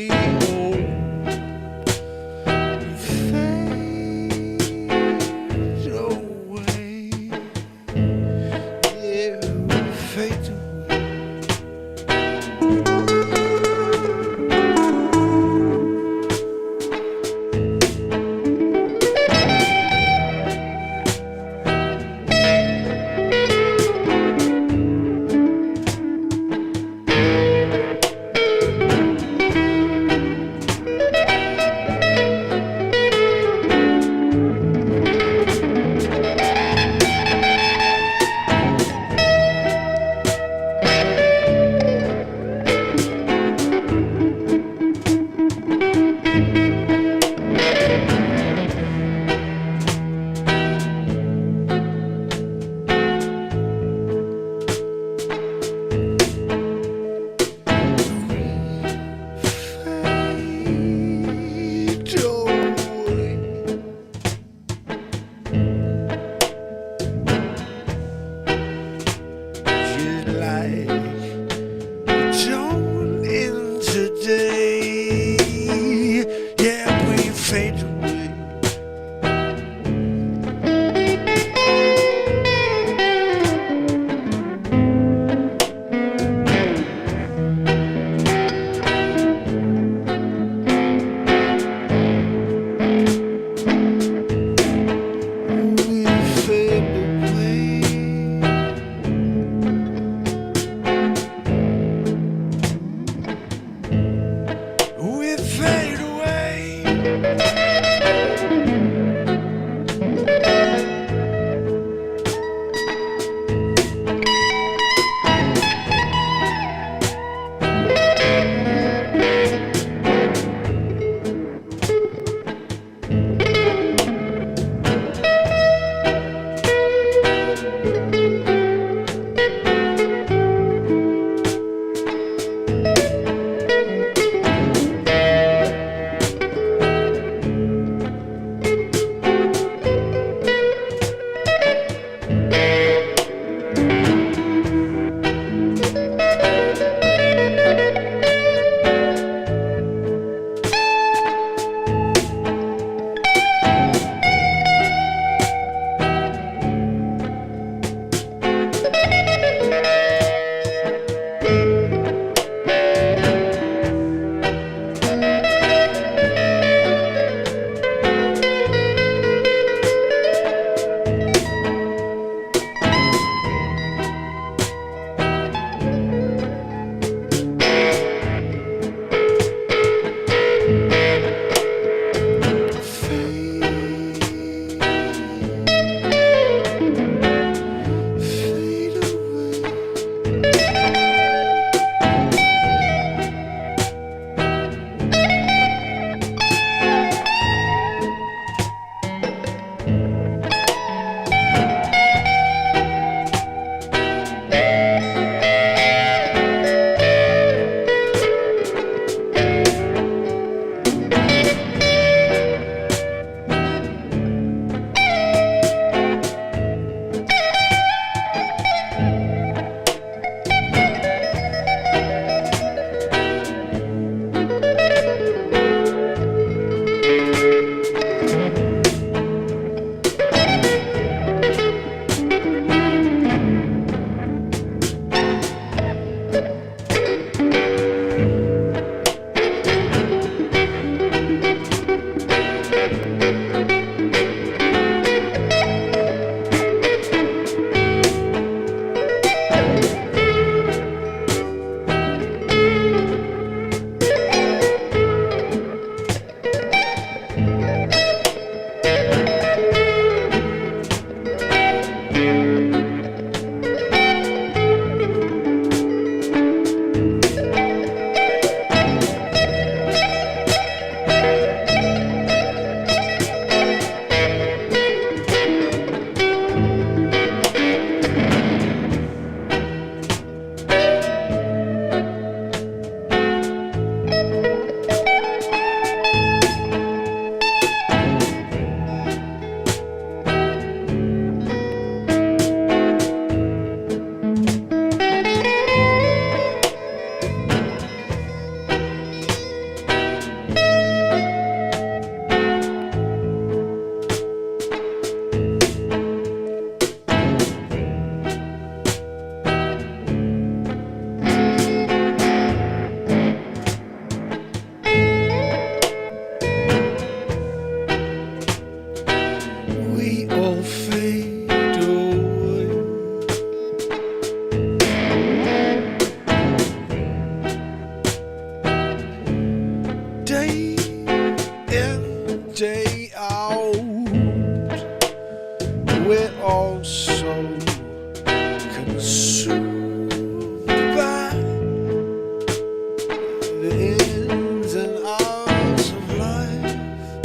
the ins and outs of life.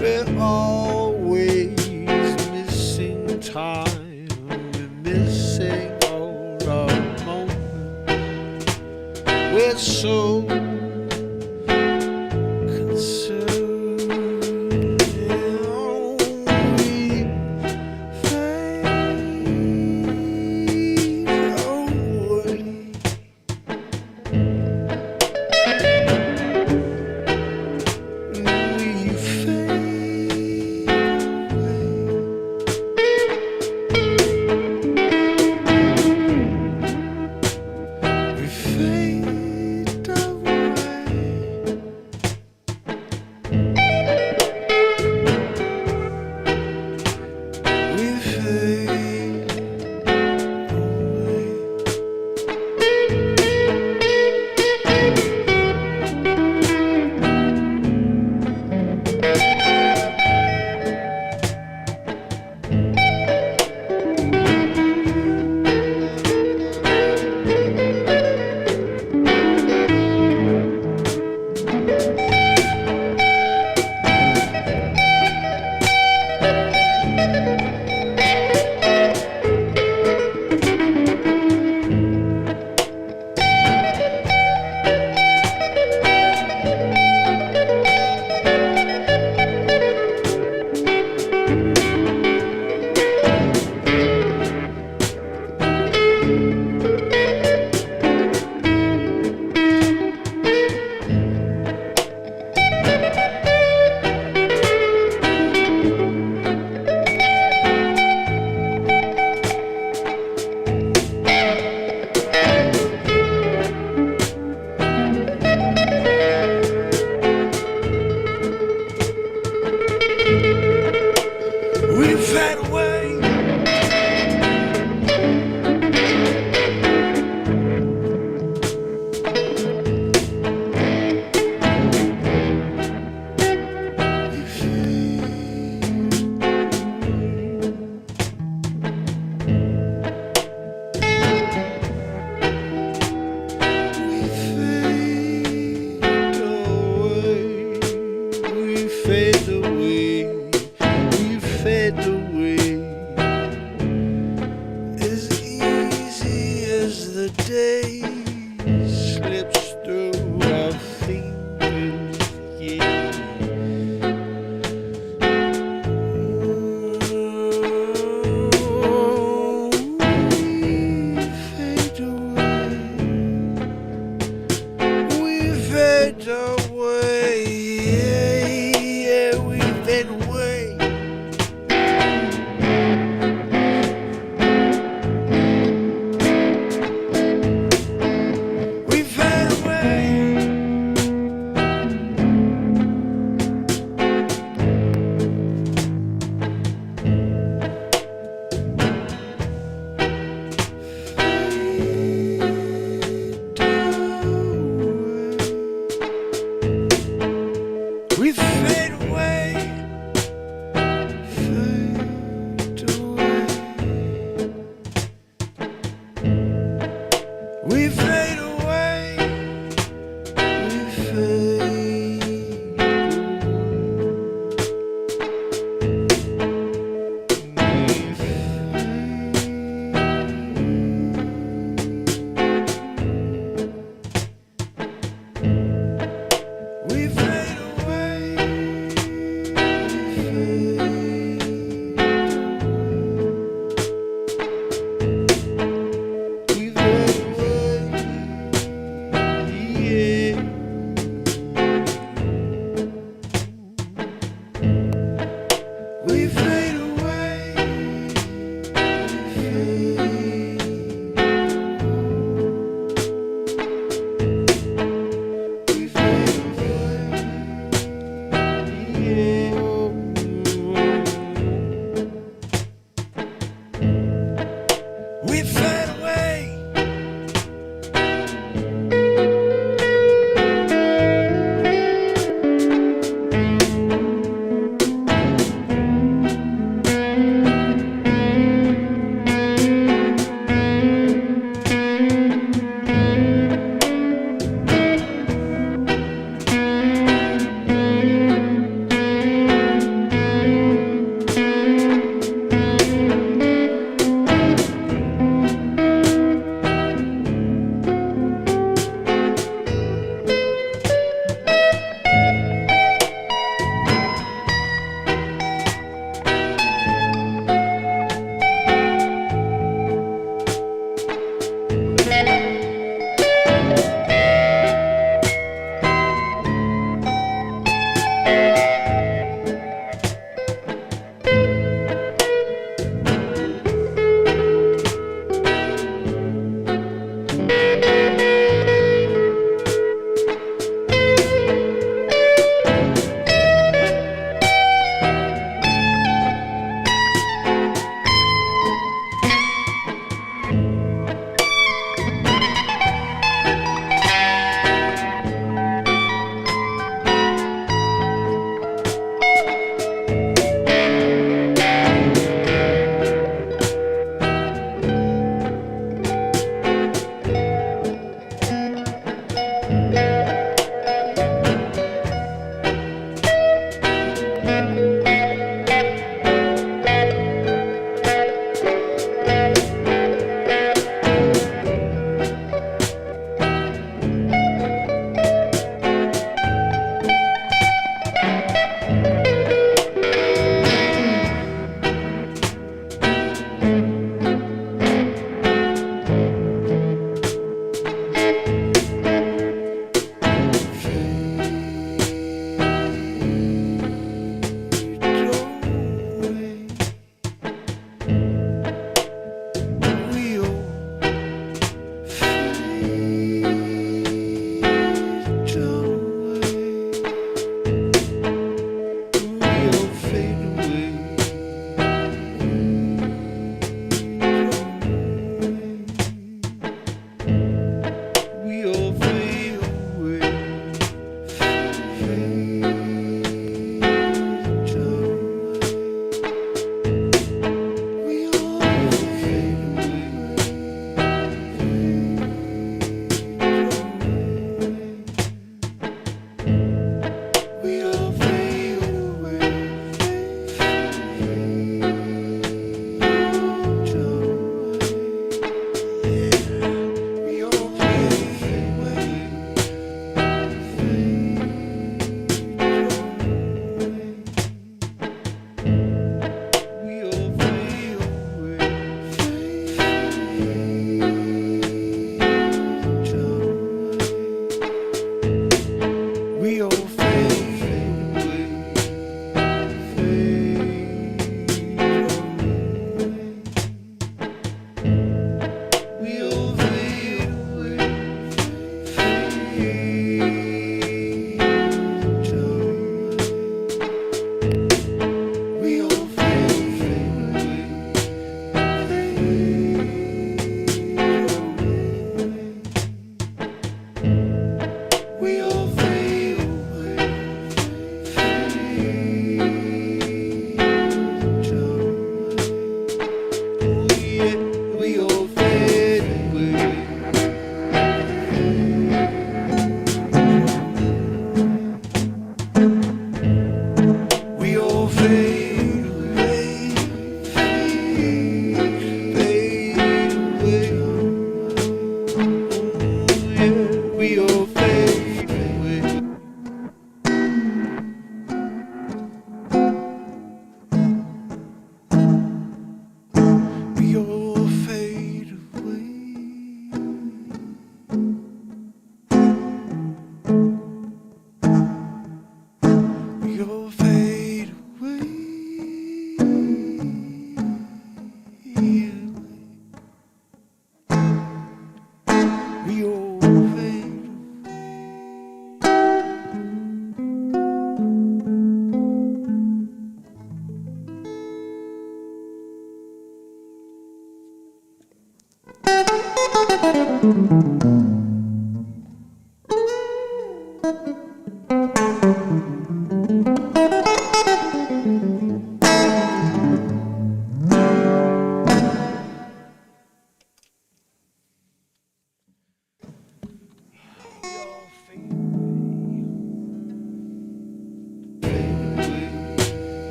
We're always missing time. We're missing all our moments. We're so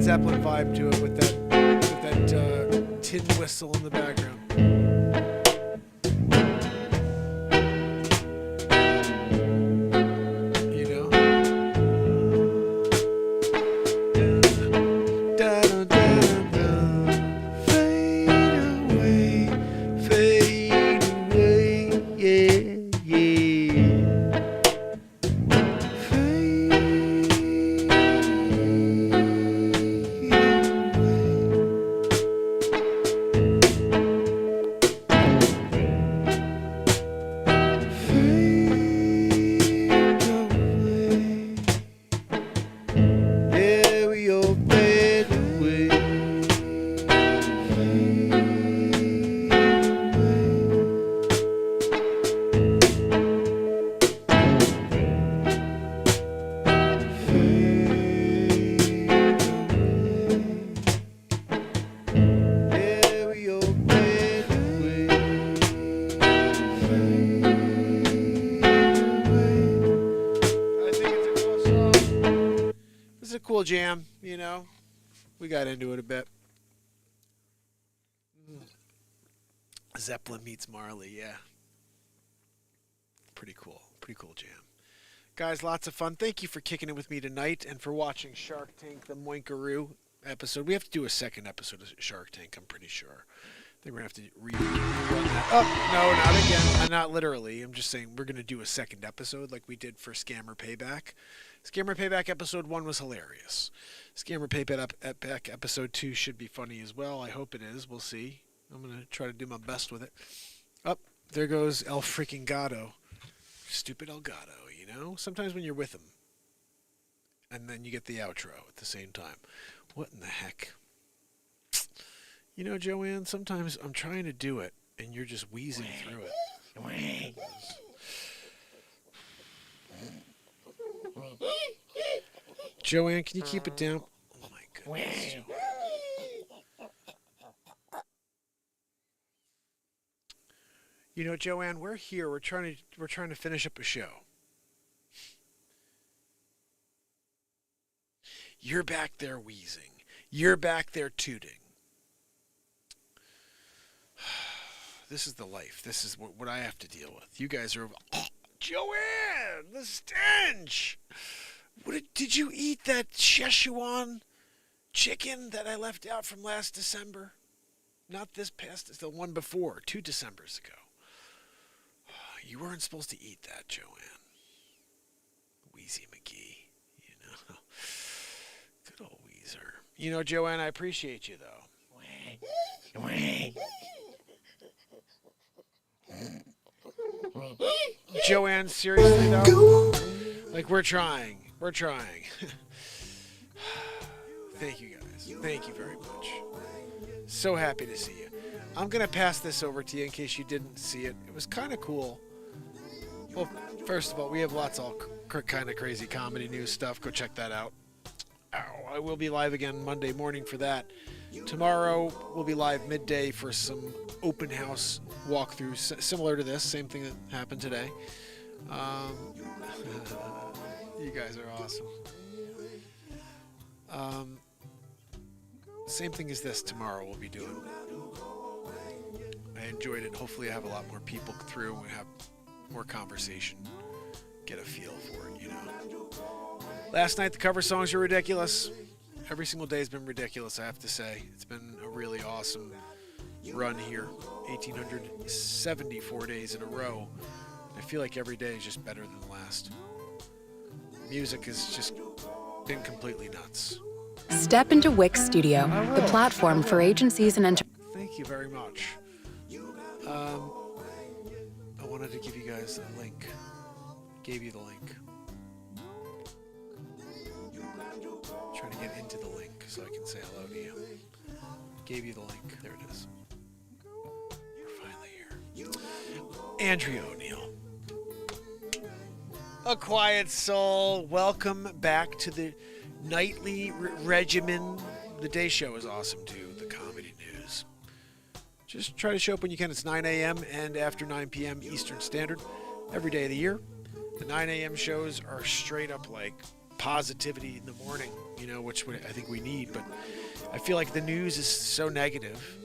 Led Zeppelin vibe to it with that tin whistle in the background. You know? Fade away, yeah, yeah. Jam, you know, we got into it a bit. Zeppelin meets Marley, yeah, pretty cool jam, guys. Lots of fun. Thank you for kicking it with me tonight and for watching Shark Tank, the Moinkaroo episode. We have to do a second episode of Shark Tank, I'm pretty sure. I think we're gonna have to rerun that. Oh no, not again. Not literally. I'm just saying we're gonna do a second episode like we did for Scammer Payback. Scammer Payback episode 1 was hilarious. Scammer Payback episode 2 should be funny as well. I hope it is. We'll see. I'm going to try to do my best with it. There goes El freaking Gato. Stupid El Gato, you know? Sometimes when you're with him. And then you get the outro at the same time. What in the heck? You know, Joanne, sometimes I'm trying to do it, and you're just wheezing through it. Joanne, can you keep it down? Oh my goodness. You know, Joanne, we're here. We're trying to finish up a show. You're back there wheezing. You're back there tooting. This is the life. This is what I have to deal with. You guys are... Joanne, the stench. Did you eat that Szechuan chicken that I left out from last December? Not this past, it's the one before, 2 Decembers ago. You weren't supposed to eat that, Joanne. Wheezy McGee, you know. Good old Weezer. You know, Joanne, I appreciate you, though. Joanne, seriously though? Like, we're trying. Thank you guys. Thank you very much. So happy to see you. I'm going to pass this over to you in case you didn't see it. It was kind of cool. Well, first of all, we have lots of kind of crazy comedy news stuff. Go check that out. I will be live again Monday morning for that. Tomorrow we'll be live midday for some open house walkthrough, similar to this, same thing that happened today. You guys are awesome. Same thing as this tomorrow we'll be doing. I enjoyed it. Hopefully I have a lot more people through and have more conversation. Get a feel for it, you know. Last night the cover songs were ridiculous. Every single day has been ridiculous, I have to say. It's been a really awesome run here. 1,874 days in a row. I feel like every day is just better than the last. Music has just been completely nuts. Step into Wix Studio, the platform for agencies and Thank you very much. I wanted to give you guys a link. Gave you the link. Trying to get into the link so I can say hello to you. Gave you the link. There it is. We're finally here. Andrea O'Neill. A Quiet Soul. Welcome back to the nightly regimen. The day show is awesome too. The comedy news. Just try to show up when you can. It's 9 a.m. and after 9 p.m. Eastern Standard every day of the year. The 9 a.m. shows are straight up like positivity in the morning, you know, which I think we need. But I feel like the news is so negative.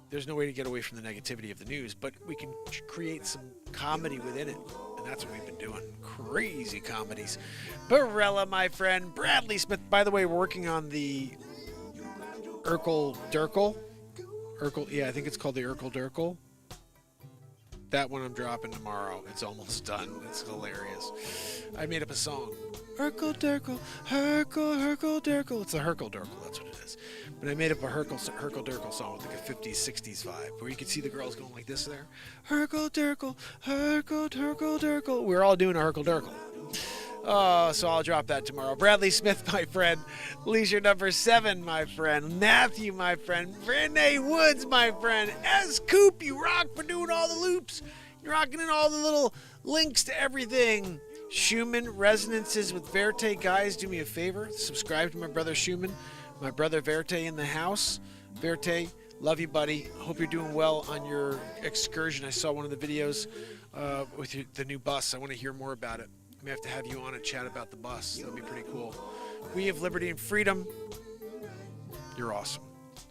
There's no way to get away from the negativity of the news, but we can create some comedy within it. And that's what we've been doing. Crazy comedies. Barella, my friend. Bradley Smith. By the way, we're working on the Urkel Durkel. Yeah, I think it's called the Urkel Durkel. That one I'm dropping tomorrow. It's almost done. It's hilarious. I made up a song. Urkel Durkel, Herkel Durkel. It's a Herkel Durkel, that's what it is. But I made up a Herkel Durkel song with like a 50s, 60s vibe, where you can see the girls going like this there. Herkel Durkel, Herkel Durkel. We're all doing a Herkel Durkel. Oh, so I'll drop that tomorrow. Bradley Smith, my friend. Leisure number 7, my friend. Matthew, my friend. Renee Woods, my friend. S. Coop, you rock for doing all the loops. You're rocking in all the little links to everything. Schumann, Resonances with Verte. Guys, do me a favor. Subscribe to my brother Schumann. My brother Verte in the house. Verte, love you, buddy. Hope you're doing well on your excursion. I saw one of the videos with the new bus. I want to hear more about it. May have to have you on and chat about the bus. That'd be pretty cool. We have liberty and freedom. You're awesome.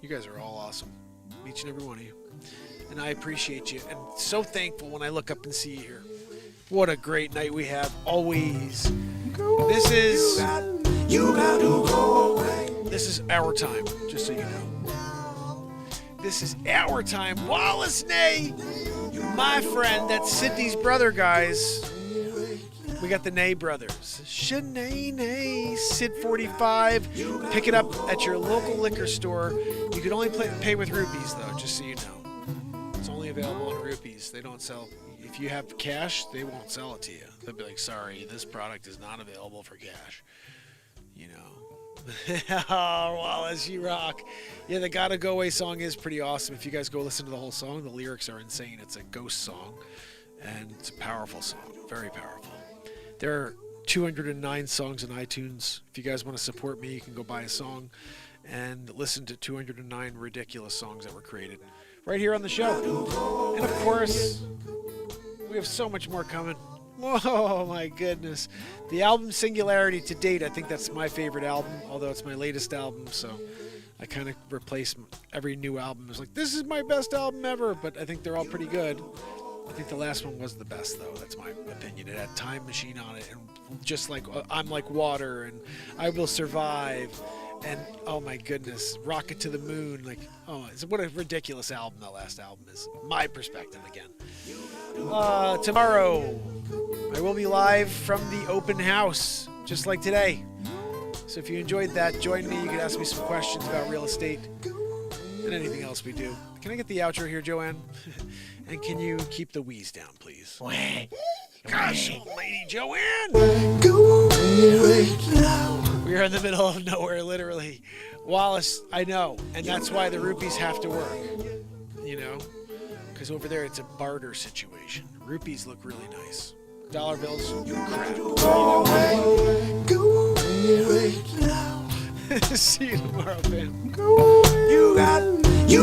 You guys are all awesome. Each and every one of you. And I appreciate you. And so thankful when I look up and see you here. What a great night we have. Always. This is our time, just so you know. This is our time. Wallace Nay, my friend, that's Sydney's brother, guys. We got the Nay brothers. Shanae, Sid 45. Pick it up at your local liquor store. You can only pay with rupees, though, just so you know. It's only available in rupees. They don't sell. If you have cash, they won't sell it to you. They'll be like, sorry, this product is not available for cash. You know. Oh, Wallace, you rock. Yeah, the Gotta Go Away song is pretty awesome. If you guys go listen to the whole song, the lyrics are insane. It's a ghost song, and it's a powerful song. Very powerful. There are 209 songs on iTunes. If you guys want to support me, you can go buy a song and listen to 209 ridiculous songs that were created right here on the show. And of course, we have so much more coming. Oh my goodness. The album Singularity to date, I think that's my favorite album, although it's my latest album, so I kind of replace every new album. It's like, this is my best album ever, but I think they're all pretty good. I think the last one was the best, though. That's my opinion. It had Time Machine on it, and just like I'm Like Water, and I Will Survive, and oh my goodness, Rocket to the Moon. Like, oh, what a ridiculous album that last album is. My perspective again. Tomorrow, I will be live from the open house, just like today. So if you enjoyed that, join me. You can ask me some questions about real estate and anything else we do. Can I get the outro here, Joanne? And can you keep the wheeze down, please? Gosh, lady Joanne! We are in the middle of nowhere, literally. Wallace, I know, and that's why the rupees have to work. You know? Because over there, it's a barter situation. Rupees look really nice. Dollar bills, crap. See you tomorrow, fam.